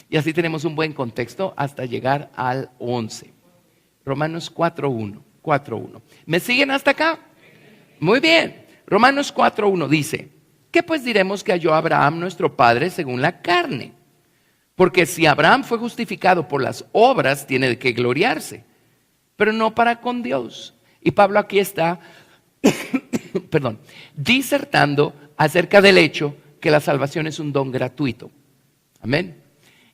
Y así tenemos un buen contexto hasta llegar al 11. Romanos 4:1. ¿Me siguen hasta acá? Muy bien. Romanos 4:1 dice: ¿qué pues diremos que halló Abraham nuestro padre según la carne? Porque si Abraham fue justificado por las obras, tiene de qué gloriarse, pero no para con Dios. Y Pablo aquí está, disertando acerca del hecho que la salvación es un don gratuito. Amén.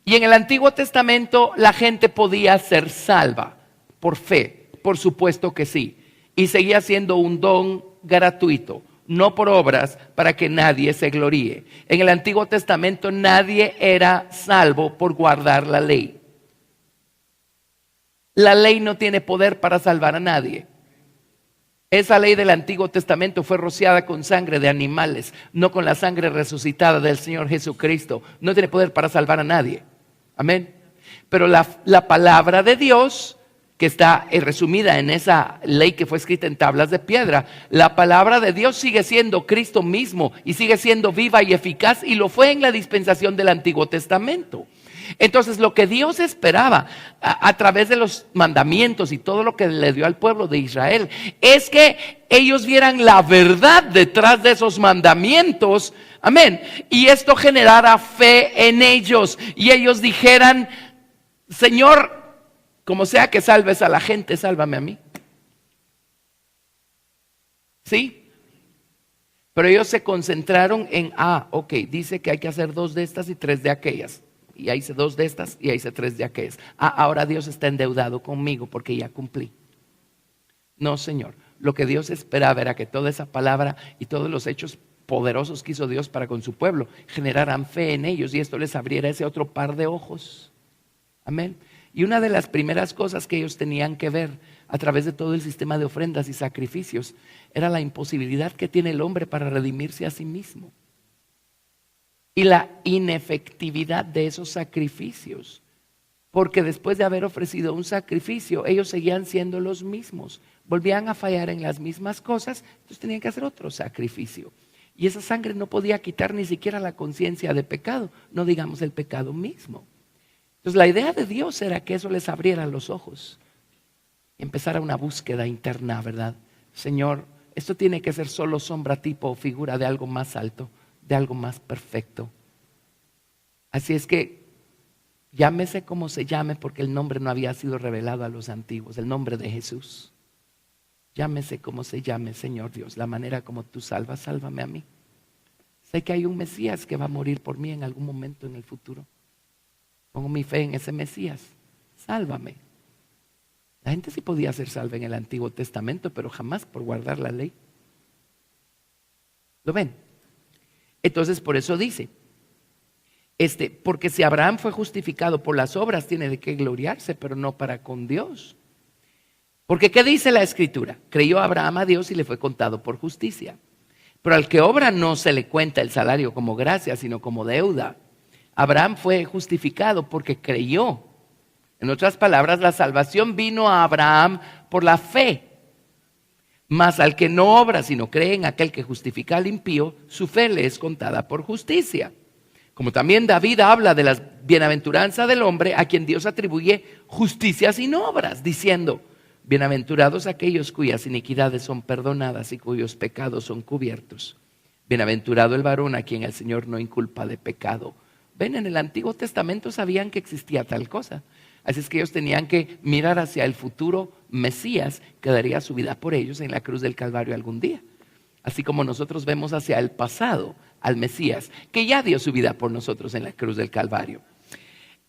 Y en el Antiguo Testamento la gente podía ser salva por fe, por supuesto que sí. Y seguía siendo un don gratuito, no por obras, para que nadie se gloríe. En el Antiguo Testamento nadie era salvo por guardar la ley. La ley no tiene poder para salvar a nadie. Esa ley del Antiguo Testamento fue rociada con sangre de animales, no con la sangre resucitada del Señor Jesucristo. No tiene poder para salvar a nadie. Amén. Pero la palabra de Dios, que está resumida en esa ley que fue escrita en tablas de piedra, la palabra de Dios sigue siendo Cristo mismo y sigue siendo viva y eficaz, y lo fue en la dispensación del Antiguo Testamento. Entonces, lo que Dios esperaba a través de los mandamientos y todo lo que le dio al pueblo de Israel es que ellos vieran la verdad detrás de esos mandamientos. Amén. Y esto generara fe en ellos y ellos dijeran: Señor, como sea que salves a la gente, sálvame a mí. ¿Sí? Pero ellos se concentraron en, ok, dice que hay que hacer 2 de estas y 3 de aquellas. Y ahí hice 2 de estas y ahí hice 3 de aquellas. Ahora Dios está endeudado conmigo porque ya cumplí. No, Señor. Lo que Dios esperaba era que toda esa palabra y todos los hechos poderosos que hizo Dios para con su pueblo generaran fe en ellos, y esto les abriera ese otro par de ojos. Amén. Y una de las primeras cosas que ellos tenían que ver a través de todo el sistema de ofrendas y sacrificios era la imposibilidad que tiene el hombre para redimirse a sí mismo. Y la inefectividad de esos sacrificios. Porque después de haber ofrecido un sacrificio, ellos seguían siendo los mismos. Volvían a fallar en las mismas cosas, entonces tenían que hacer otro sacrificio. Y esa sangre no podía quitar ni siquiera la conciencia de pecado, no digamos el pecado mismo. Entonces la idea de Dios era que eso les abriera los ojos. Y empezara una búsqueda interna, ¿verdad? Señor, esto tiene que ser solo sombra, tipo o figura de algo más alto, de algo más perfecto. Así es que llámese como se llame, porque el nombre no había sido revelado a los antiguos, el nombre de Jesús. Llámese como se llame, Señor Dios, la manera como tú salvas, sálvame a mí. Sé que hay un Mesías que va a morir por mí en algún momento en el futuro. Pongo mi fe en ese Mesías, sálvame. La gente sí podía ser salva en el Antiguo Testamento, pero jamás por guardar la ley. ¿Lo ven? Entonces por eso dice, porque si Abraham fue justificado por las obras, tiene de qué gloriarse, pero no para con Dios. Porque ¿qué dice la Escritura? Creyó Abraham a Dios y le fue contado por justicia. Pero al que obra no se le cuenta el salario como gracia, sino como deuda. Abraham fue justificado porque creyó. En otras palabras, la salvación vino a Abraham por la fe. Mas al que no obra, sino cree en aquel que justifica al impío, su fe le es contada por justicia. Como también David habla de la bienaventuranza del hombre a quien Dios atribuye justicia sin obras, diciendo: bienaventurados aquellos cuyas iniquidades son perdonadas y cuyos pecados son cubiertos. Bienaventurado el varón a quien el Señor no inculpa de pecado. Ven, en el Antiguo Testamento sabían que existía tal cosa. Así es que ellos tenían que mirar hacia el futuro Mesías que daría su vida por ellos en la cruz del Calvario algún día. Así como nosotros vemos hacia el pasado al Mesías que ya dio su vida por nosotros en la cruz del Calvario.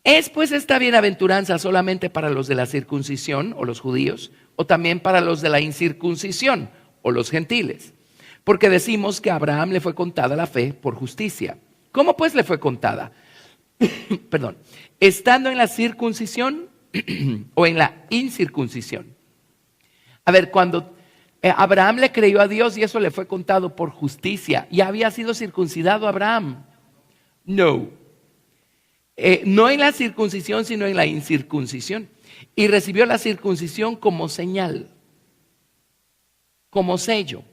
¿Es pues esta bienaventuranza solamente para los de la circuncisión o los judíos, o también para los de la incircuncisión o los gentiles? Porque decimos que a Abraham le fue contada la fe por justicia. ¿Cómo pues le fue contada? Perdón, estando en la circuncisión o en la incircuncisión. A ver, cuando Abraham le creyó a Dios y eso le fue contado por justicia, ¿ya había sido circuncidado Abraham? No. No en la circuncisión, sino en la incircuncisión. Y recibió la circuncisión como señal. como sello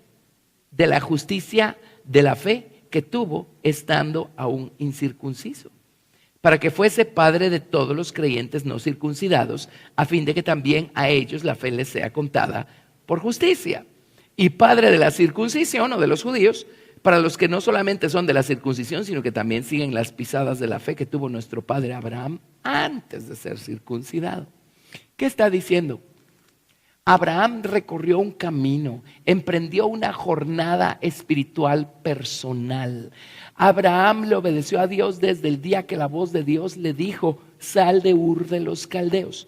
de la justicia de la fe que tuvo estando aún incircunciso, para que fuese padre de todos los creyentes no circuncidados, a fin de que también a ellos la fe les sea contada por justicia, y padre de la circuncisión o de los judíos, para los que no solamente son de la circuncisión, sino que también siguen las pisadas de la fe que tuvo nuestro padre Abraham antes de ser circuncidado. ¿Qué está diciendo? Abraham recorrió un camino, emprendió una jornada espiritual personal. Abraham le obedeció a Dios desde el día que la voz de Dios le dijo: sal de Ur de los Caldeos.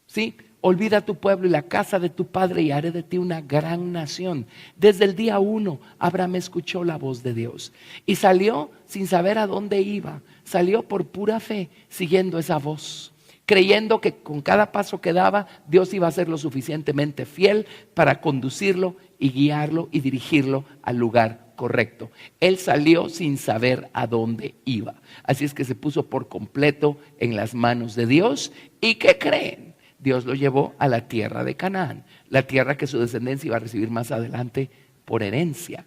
¿Sí? Olvida tu pueblo y la casa de tu padre y haré de ti una gran nación. Desde el día 1, Abraham escuchó la voz de Dios y salió sin saber a dónde iba. Salió por pura fe, siguiendo esa voz, creyendo que con cada paso que daba, Dios iba a ser lo suficientemente fiel para conducirlo y guiarlo y dirigirlo al lugar correcto. Él salió sin saber a dónde iba. Así es que se puso por completo en las manos de Dios. ¿Y qué creen? Dios lo llevó a la tierra de Canaán, la tierra que su descendencia iba a recibir más adelante por herencia.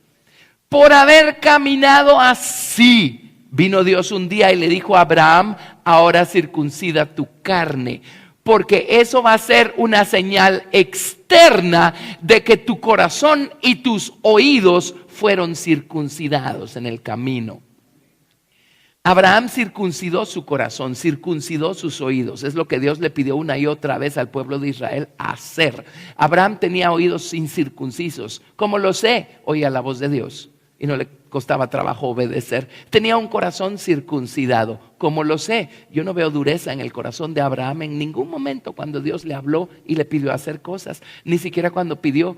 Por haber caminado así, vino Dios un día y le dijo a Abraham: ahora circuncida tu carne, porque eso va a ser una señal externa de que tu corazón y tus oídos fueron circuncidados en el camino. Abraham circuncidó su corazón, circuncidó sus oídos. Es lo que Dios le pidió una y otra vez al pueblo de Israel hacer. Abraham tenía oídos incircuncisos. ¿Cómo lo sé? Oía la voz de Dios y no le costaba trabajo obedecer. Tenía un corazón circuncidado. ¿Cómo lo sé? Yo no veo dureza en el corazón de Abraham en ningún momento cuando Dios le habló y le pidió hacer cosas. Ni siquiera cuando pidió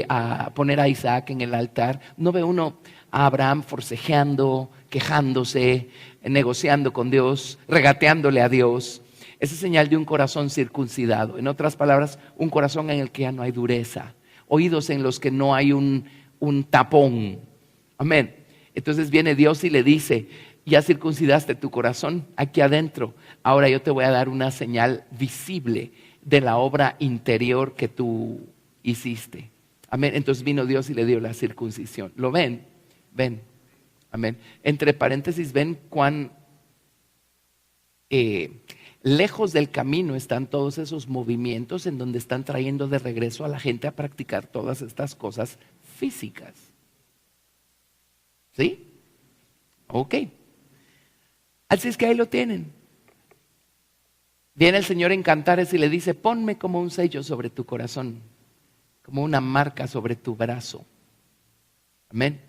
a poner a Isaac en el altar. No ve uno a Abraham forcejeando, quejándose, negociando con Dios, regateándole a Dios. Esa es señal de un corazón circuncidado. En otras palabras, un corazón en el que ya no hay dureza, oídos en los que no hay un tapón. Amén. Entonces viene Dios y le dice: ya circuncidaste tu corazón aquí adentro, ahora yo te voy a dar una señal visible de la obra interior que tú hiciste. Amén. Entonces vino Dios y le dio la circuncisión. ¿Lo ven? Ven. Amén. Entre paréntesis, ven cuán lejos del camino están todos esos movimientos en donde están trayendo de regreso a la gente a practicar todas estas cosas físicas. ¿Sí? Ok. Así es que ahí lo tienen. Viene el Señor en Cantares y le dice: ponme como un sello sobre tu corazón, como una marca sobre tu brazo. Amén.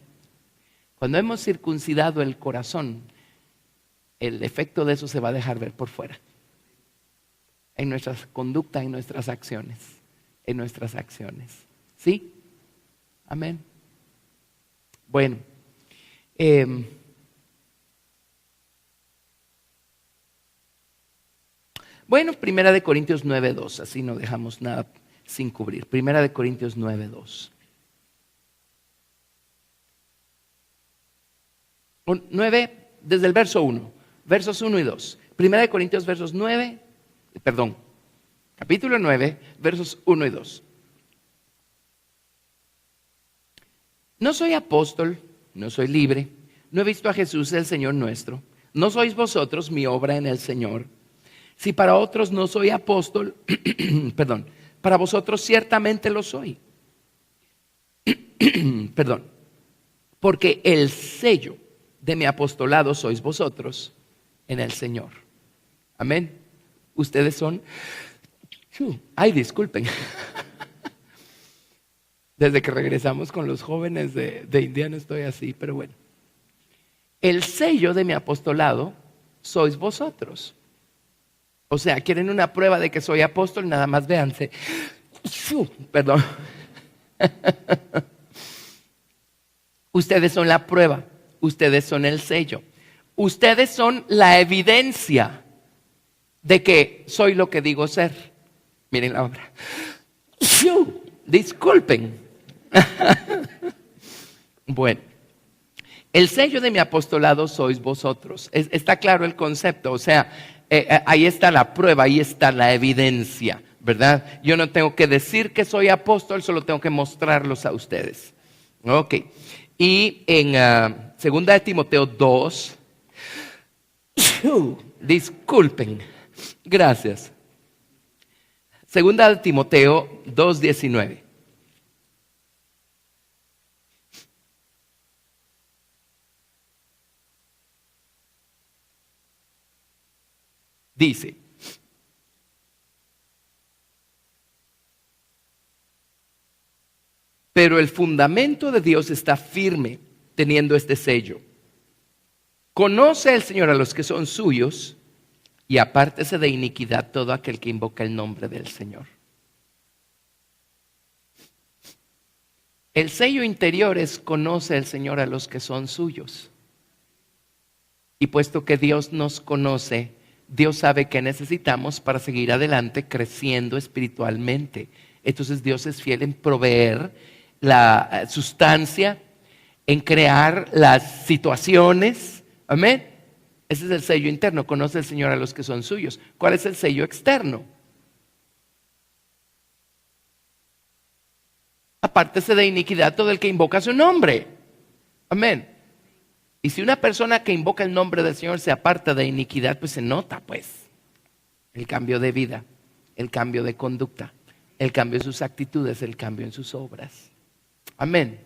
Cuando hemos circuncidado el corazón, el efecto de eso se va a dejar ver por fuera. En nuestra conducta, en nuestras acciones. En nuestras acciones. ¿Sí? Amén. Bueno. Bueno, 1 Corintios 9:2. Así no dejamos nada sin cubrir. 1 Corintios 9:2. 9 desde el verso 1, versos 1 y 2. 1 Corintios capítulo 9, versos 1 y 2. No soy apóstol, no soy libre, no he visto a Jesús el Señor nuestro. No sois vosotros mi obra en el Señor. Si para otros no soy apóstol, para vosotros ciertamente lo soy. Porque el sello de mi apostolado sois vosotros en el Señor. Amén. Ustedes son... Ay, disculpen. Desde que regresamos con los jóvenes de Indiana estoy así, pero bueno. El sello de mi apostolado sois vosotros. O sea, quieren una prueba de que soy apóstol, nada más véanse. Perdón. Ustedes son la prueba. Ustedes son el sello. Ustedes son la evidencia de que soy lo que digo ser. Miren la obra. Disculpen. Bueno, el sello de mi apostolado sois vosotros. Está claro el concepto. O sea, ahí está la prueba, ahí está la evidencia. ¿verdad? Yo no tengo que decir que soy apóstol, solo tengo que mostrarlos a ustedes. Ok. Y en 2 de Timoteo 2, disculpen, gracias. 2 de Timoteo 2:19. Dice: pero el fundamento de Dios está firme, teniendo este sello. Conoce el Señor a los que son suyos, y apártese de iniquidad todo aquel que invoca el nombre del Señor. El sello interior es: conoce el Señor a los que son suyos. Y puesto que Dios nos conoce, Dios sabe qué necesitamos para seguir adelante creciendo espiritualmente. Entonces Dios es fiel en proveer la sustancia, en crear las situaciones. Amén. Ese es el sello interno. Conoce el Señor a los que son suyos. ¿Cuál es el sello externo? Apártese de iniquidad todo el que invoca su nombre. Amén. Y si una persona que invoca el nombre del Señor se aparta de iniquidad, pues se nota pues el cambio de vida, el cambio de conducta, el cambio en sus actitudes, el cambio en sus obras. Amén.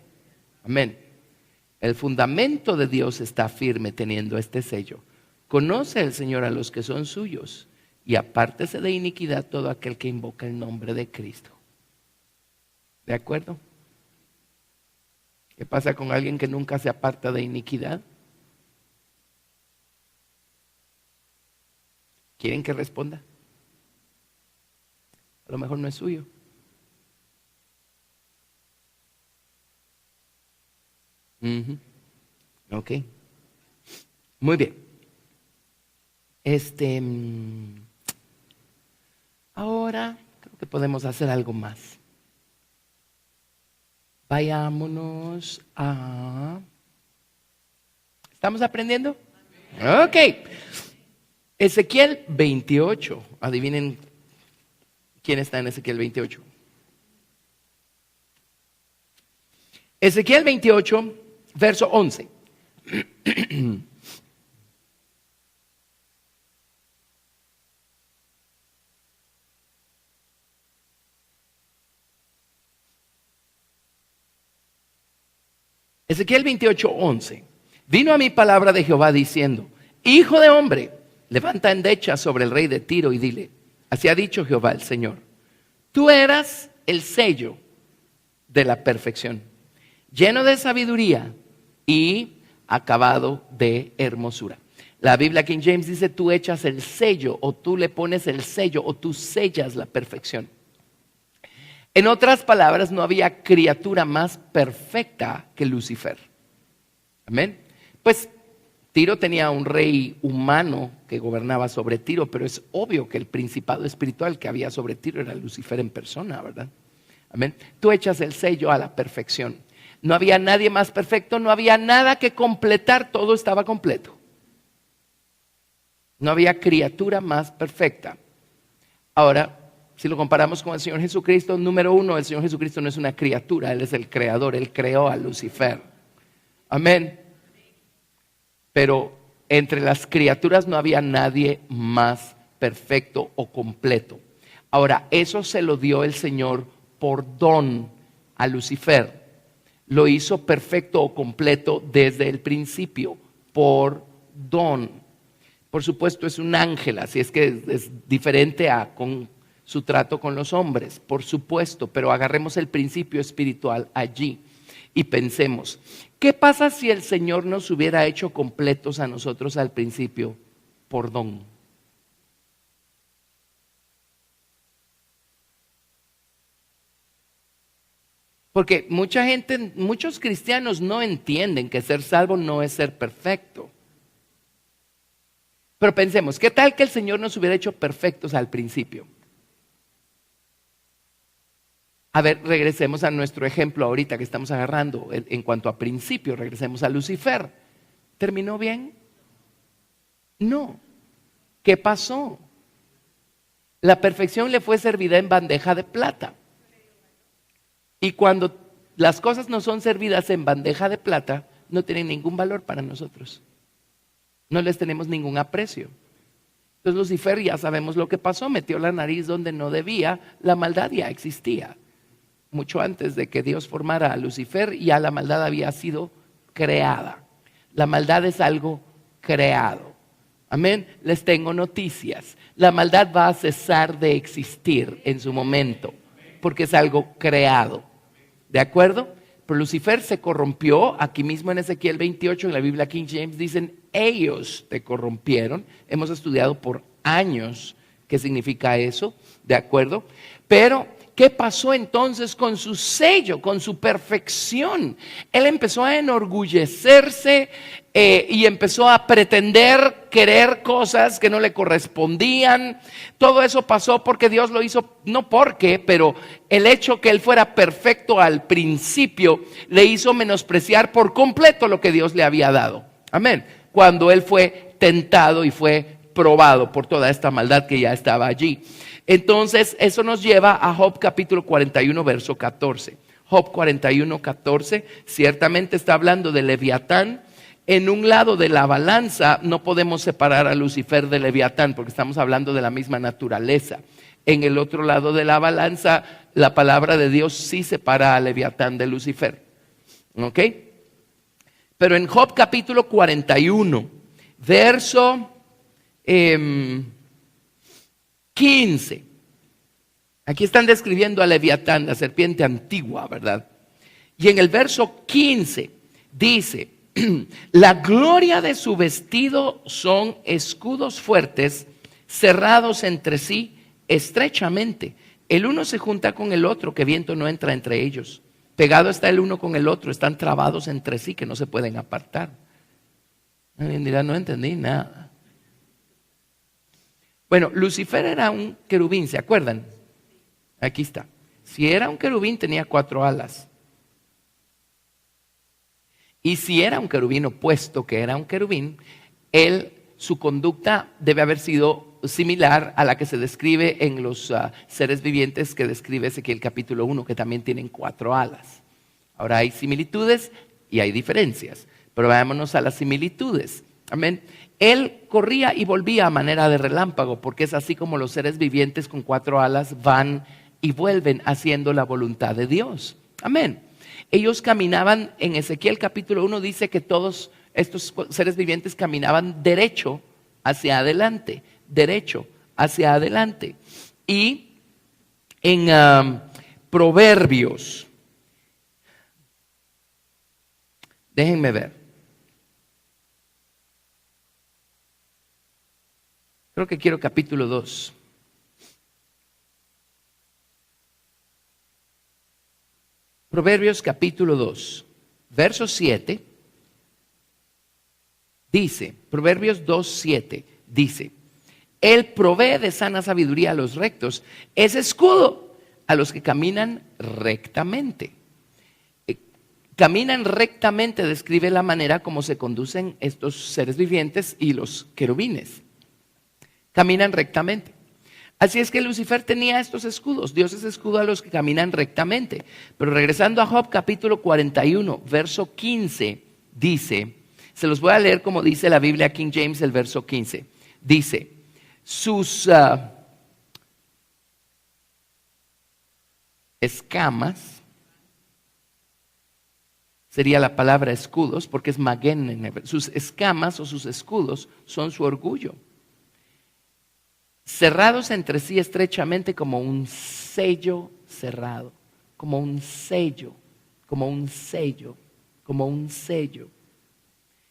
Amén. El fundamento de Dios está firme teniendo este sello. Conoce el Señor a los que son suyos, y apártese de iniquidad todo aquel que invoca el nombre de Cristo. ¿De acuerdo? ¿Qué pasa con alguien que nunca se aparta de iniquidad? ¿Quieren que responda? A lo mejor no es suyo. Ok. Muy bien. Ahora creo que podemos hacer algo más. Vayámonos a... ¿Estamos aprendiendo? Ok. Ezequiel 28. Adivinen quién está en Ezequiel 28. Ezequiel 28, verso 11. Ezequiel 28, 11. Vino a mí palabra de Jehová diciendo: hijo de hombre, levanta endecha sobre el rey de Tiro y dile: así ha dicho Jehová el Señor, tú eras el sello de la perfección, lleno de sabiduría y acabado de hermosura. La Biblia King James dice: tú echas el sello, o tú le pones el sello, o tú sellas la perfección. En otras palabras, no había criatura más perfecta que Lucifer. Amén. Pues Tiro tenía un rey humano que gobernaba sobre Tiro, pero es obvio que el principado espiritual que había sobre Tiro era Lucifer en persona, ¿verdad? Amén. Tú echas el sello a la perfección. No había nadie más perfecto, no había nada que completar, todo estaba completo. No había criatura más perfecta. Ahora, si lo comparamos con el Señor Jesucristo, número uno, el Señor Jesucristo no es una criatura, Él es el creador, Él creó a Lucifer. Amén. Pero entre las criaturas no había nadie más perfecto o completo. Ahora, eso se lo dio el Señor por don a Lucifer. Lo hizo perfecto o completo desde el principio, por don. Por supuesto es un ángel, así es que es diferente a con su trato con los hombres, por supuesto, pero agarremos el principio espiritual allí y pensemos, ¿qué pasa si el Señor nos hubiera hecho completos a nosotros al principio por don? Porque mucha gente, muchos cristianos no entienden que ser salvo no es ser perfecto. Pero pensemos, ¿qué tal que el Señor nos hubiera hecho perfectos al principio? A ver, regresemos a nuestro ejemplo ahorita que estamos agarrando. En cuanto a principio, regresemos a Lucifer. ¿Terminó bien? No. ¿Qué pasó? La perfección le fue servida en bandeja de plata. Y cuando las cosas no son servidas en bandeja de plata, no tienen ningún valor para nosotros. No les tenemos ningún aprecio. Entonces Lucifer, ya sabemos lo que pasó, metió la nariz donde no debía. La maldad ya existía. Mucho antes de que Dios formara a Lucifer, ya la maldad había sido creada. La maldad es algo creado. Amén. Les tengo noticias. La maldad va a cesar de existir en su momento, porque es algo creado. ¿De acuerdo? Pero Lucifer se corrompió. Aquí mismo en Ezequiel 28, en la Biblia King James, dicen, ellos te corrompieron. Hemos estudiado por años qué significa eso, ¿de acuerdo? Pero, ¿qué pasó entonces con su sello, con su perfección? Él empezó a enorgullecerse y empezó a pretender querer cosas que no le correspondían. Todo eso pasó porque Dios lo hizo, no porque, pero el hecho que él fuera perfecto al principio le hizo menospreciar por completo lo que Dios le había dado. Amén. Cuando él fue tentado y fue probado por toda esta maldad que ya estaba allí. Entonces eso nos lleva a Job capítulo 41 verso 14. Job 41, 14 ciertamente está hablando de Leviatán. En un lado de la balanza no podemos separar a Lucifer de Leviatán porque estamos hablando de la misma naturaleza. En el otro lado de la balanza la palabra de Dios sí separa a Leviatán de Lucifer. ¿Ok? Pero en Job capítulo 41 verso 15. Aquí están describiendo a Leviatán, la serpiente antigua, ¿verdad? Y en el verso 15 dice, la gloria de su vestido son escudos fuertes, cerrados entre sí estrechamente. El uno se junta con el otro, que viento no entra entre ellos. Pegado está el uno con el otro, están trabados entre sí, que no se pueden apartar. Alguien dirá, no entendí nada. Bueno, Lucifer era un querubín, ¿se acuerdan? Aquí está. Si era un querubín tenía 4 alas. Y si era un querubín opuesto que era un querubín, su conducta debe haber sido similar a la que se describe en los seres vivientes que describe Ezequiel capítulo 1, que también tienen 4 alas. Ahora hay similitudes y hay diferencias, pero vámonos a las similitudes. Amén. Él corría y volvía a manera de relámpago, porque es así como los seres vivientes con 4 alas van y vuelven haciendo la voluntad de Dios. Amén. Ellos caminaban, en Ezequiel capítulo 1 dice que todos estos seres vivientes caminaban derecho hacia adelante, derecho hacia adelante. Y en Proverbios, déjenme ver. Creo que quiero capítulo 2. Proverbios capítulo 2, verso 7, dice, Proverbios 2, 7, dice, Él provee de sana sabiduría a los rectos, es escudo a los que caminan rectamente. Caminan rectamente describe la manera como se conducen estos seres vivientes y los querubines. Caminan rectamente. Así es que Lucifer tenía estos escudos. Dios es escudo a los que caminan rectamente. Pero regresando a Job capítulo 41, verso 15, dice, se los voy a leer como dice la Biblia King James, el verso 15. Dice, sus escamas, sería la palabra escudos, porque es magen en hebreo. Sus escamas o sus escudos son su orgullo. Cerrados entre sí estrechamente como un sello cerrado, como un sello, como un sello, como un sello.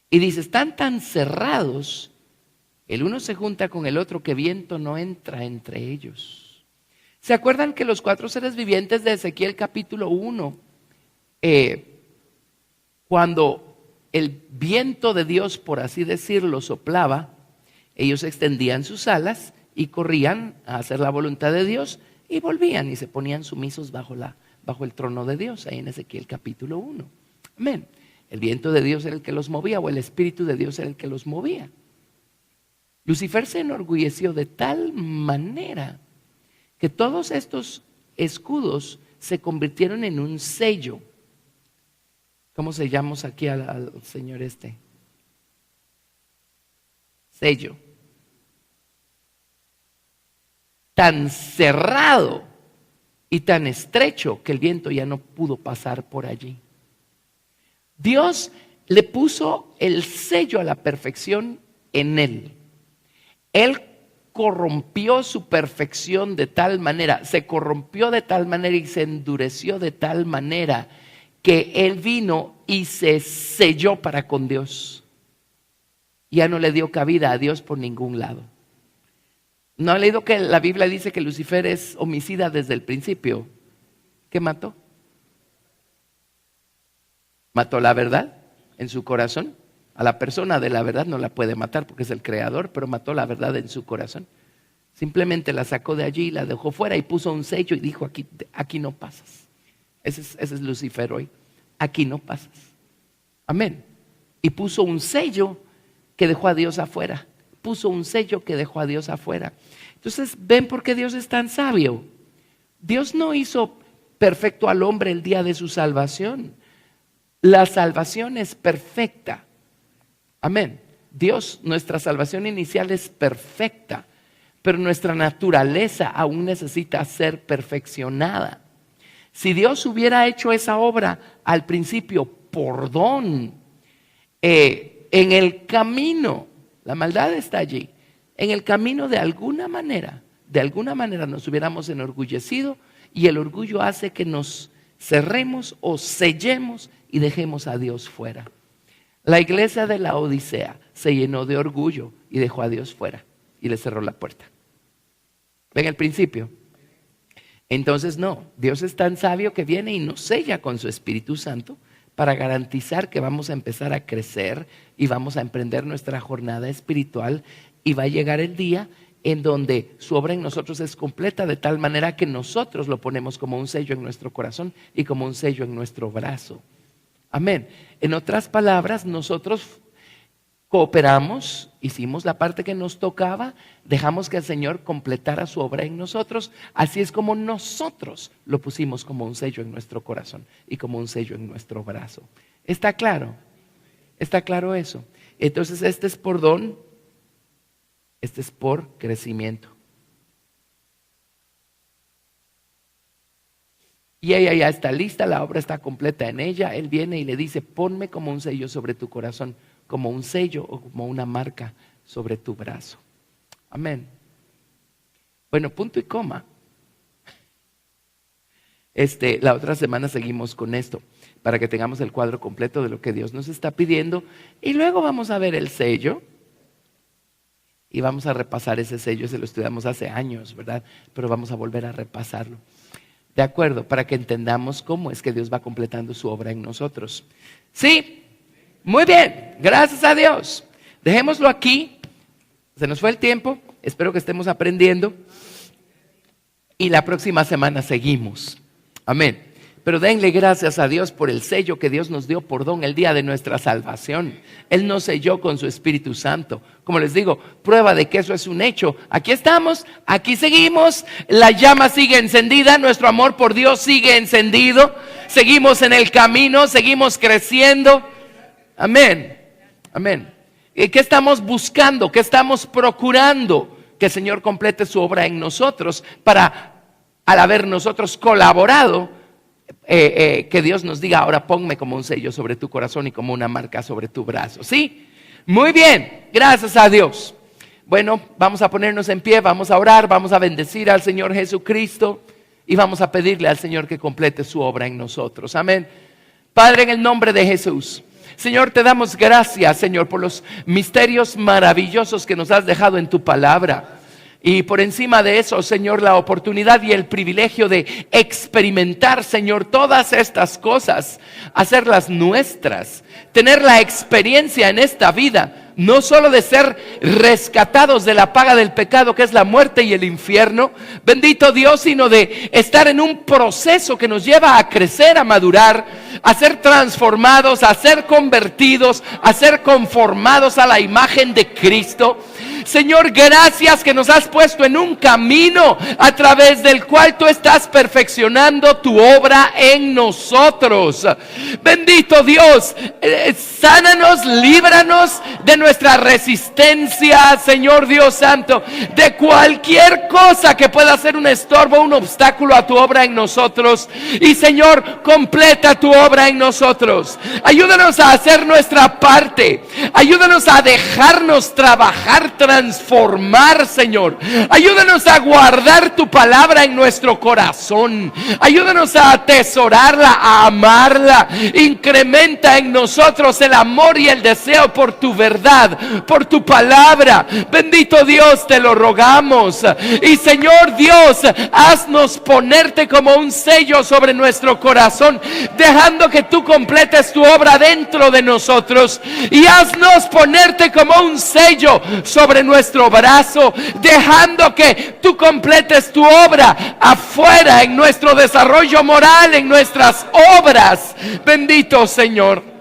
Y dice, están tan cerrados, el uno se junta con el otro que viento no entra entre ellos. ¿Se acuerdan que los 4 seres vivientes de Ezequiel capítulo 1, cuando el viento de Dios, por así decirlo, soplaba, ellos extendían sus alas y corrían a hacer la voluntad de Dios y volvían y se ponían sumisos bajo el trono de Dios, ahí en Ezequiel capítulo 1. Amén. El viento de Dios era el que los movía, o el Espíritu de Dios era el que los movía. Lucifer se enorgulleció de tal manera que todos estos escudos se convirtieron en un sello. ¿Cómo se llama aquí al señor este? Sello. Tan cerrado y tan estrecho que el viento ya no pudo pasar por allí. Dios le puso el sello a la perfección en él. Él corrompió su perfección de tal manera, se corrompió de tal manera y se endureció de tal manera que él vino y se selló para con Dios. Ya no le dio cabida a Dios por ningún lado. ¿No ha leído que la Biblia dice que Lucifer es homicida desde el principio? ¿Qué mató? Mató la verdad en su corazón. A la persona de la verdad no la puede matar porque es el creador, pero mató la verdad en su corazón. Simplemente la sacó de allí, la dejó fuera y puso un sello y dijo: aquí no pasas. Ese es Lucifer hoy. Aquí no pasas. Amén. Y puso un sello que dejó a Dios afuera. Puso un sello que dejó a Dios afuera. Entonces, ¿ven por qué Dios es tan sabio? Dios no hizo perfecto al hombre el día de su salvación. La salvación es perfecta. Amén. Dios, nuestra salvación inicial es perfecta, pero nuestra naturaleza aún necesita ser perfeccionada. Si Dios hubiera hecho esa obra al principio por don, en el camino, la maldad está allí, en el camino de alguna manera nos hubiéramos enorgullecido, y el orgullo hace que nos cerremos o sellemos y dejemos a Dios fuera. La iglesia de la Odisea se llenó de orgullo y dejó a Dios fuera y le cerró la puerta. ¿Ven el principio? Entonces no, Dios es tan sabio que viene y nos sella con su Espíritu Santo para garantizar que vamos a empezar a crecer y vamos a emprender nuestra jornada espiritual, y va a llegar el día en donde su obra en nosotros es completa, de tal manera que nosotros lo ponemos como un sello en nuestro corazón y como un sello en nuestro brazo. Amén. En otras palabras, nosotros cooperamos, hicimos la parte que nos tocaba, dejamos que el Señor completara su obra en nosotros. Así es como nosotros lo pusimos como un sello en nuestro corazón y como un sello en nuestro brazo. ¿Está claro? ¿Está claro eso? Entonces, este es por don, este es por crecimiento. Y ella ya está lista, la obra está completa en ella. Él viene y le dice: ponme como un sello sobre tu corazón, como un sello o como una marca sobre tu brazo. Amén. Bueno, punto y coma. La otra semana seguimos con esto, para que tengamos el cuadro completo de lo que Dios nos está pidiendo. Y luego vamos a ver el sello. Y vamos a repasar ese sello. Se lo estudiamos hace años, ¿verdad? Pero vamos a volver a repasarlo. ¿De acuerdo? Para que entendamos cómo es que Dios va completando su obra en nosotros. Sí, muy bien, gracias a Dios. Dejémoslo aquí. Se nos fue el tiempo. Espero que estemos aprendiendo. Y la próxima semana seguimos. Amén. Pero denle gracias a Dios por el sello que Dios nos dio por don el día de nuestra salvación. Él nos selló con su Espíritu Santo. Como les digo, prueba de que eso es un hecho. Aquí estamos, aquí seguimos, la llama sigue encendida, nuestro amor por Dios sigue encendido. Seguimos en el camino, seguimos creciendo. Amén, amén. ¿Y qué estamos buscando? ¿Qué estamos procurando? Que el Señor complete su obra en nosotros para, al haber nosotros colaborado, que Dios nos diga: ahora ponme como un sello sobre tu corazón y como una marca sobre tu brazo. ¿Sí? Muy bien, gracias a Dios. Bueno, vamos a ponernos en pie, vamos a orar, vamos a bendecir al Señor Jesucristo y vamos a pedirle al Señor que complete su obra en nosotros. Amén. Padre, en el nombre de Jesús, Señor, te damos gracias, Señor, por los misterios maravillosos que nos has dejado en tu palabra. Y por encima de eso, Señor, la oportunidad y el privilegio de experimentar, Señor, todas estas cosas, hacerlas nuestras, tener la experiencia en esta vida, no solo de ser rescatados de la paga del pecado, que es la muerte y el infierno, bendito Dios, sino de estar en un proceso que nos lleva a crecer, a madurar, a ser transformados, a ser convertidos, a ser conformados a la imagen de Cristo. Señor, gracias que nos has puesto en un camino a través del cual tú estás perfeccionando tu obra en nosotros. Bendito Dios, sánanos, líbranos de nuestra resistencia, Señor Dios Santo, de cualquier cosa que pueda ser un estorbo, un obstáculo a tu obra en nosotros. Y Señor, completa tu obra en nosotros. Ayúdanos a hacer nuestra parte. Ayúdanos a dejarnos trabajar, transformar, Señor. Ayúdanos a guardar tu palabra en nuestro corazón. Ayúdanos a atesorarla, a amarla. Incrementa en nosotros el amor y el deseo por tu verdad, por tu palabra. Bendito Dios, te lo rogamos. Y Señor Dios, haznos ponerte como un sello sobre nuestro corazón, dejando que tú completes tu obra dentro de nosotros. Y haznos ponerte como un sello sobre nuestro brazo, dejando que tú completes tu obra afuera, en nuestro desarrollo moral, en nuestras obras. Bendito Señor.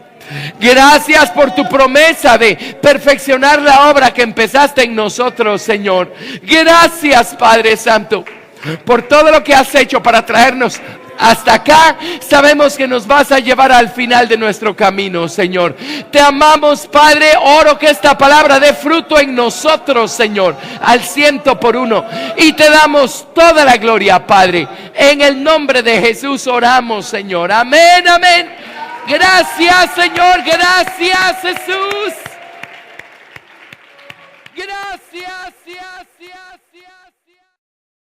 Gracias por tu promesa de perfeccionar la obra que empezaste en nosotros, Señor. Gracias, Padre Santo, por todo lo que has hecho para traernos hasta acá. Sabemos que nos vas a llevar al final de nuestro camino, Señor. Te amamos, Padre. Oro que esta palabra dé fruto en nosotros, Señor, al 100%. Y te damos toda la gloria, Padre. En el nombre de Jesús oramos, Señor. Amén, amén. Gracias, Señor. Gracias, Jesús.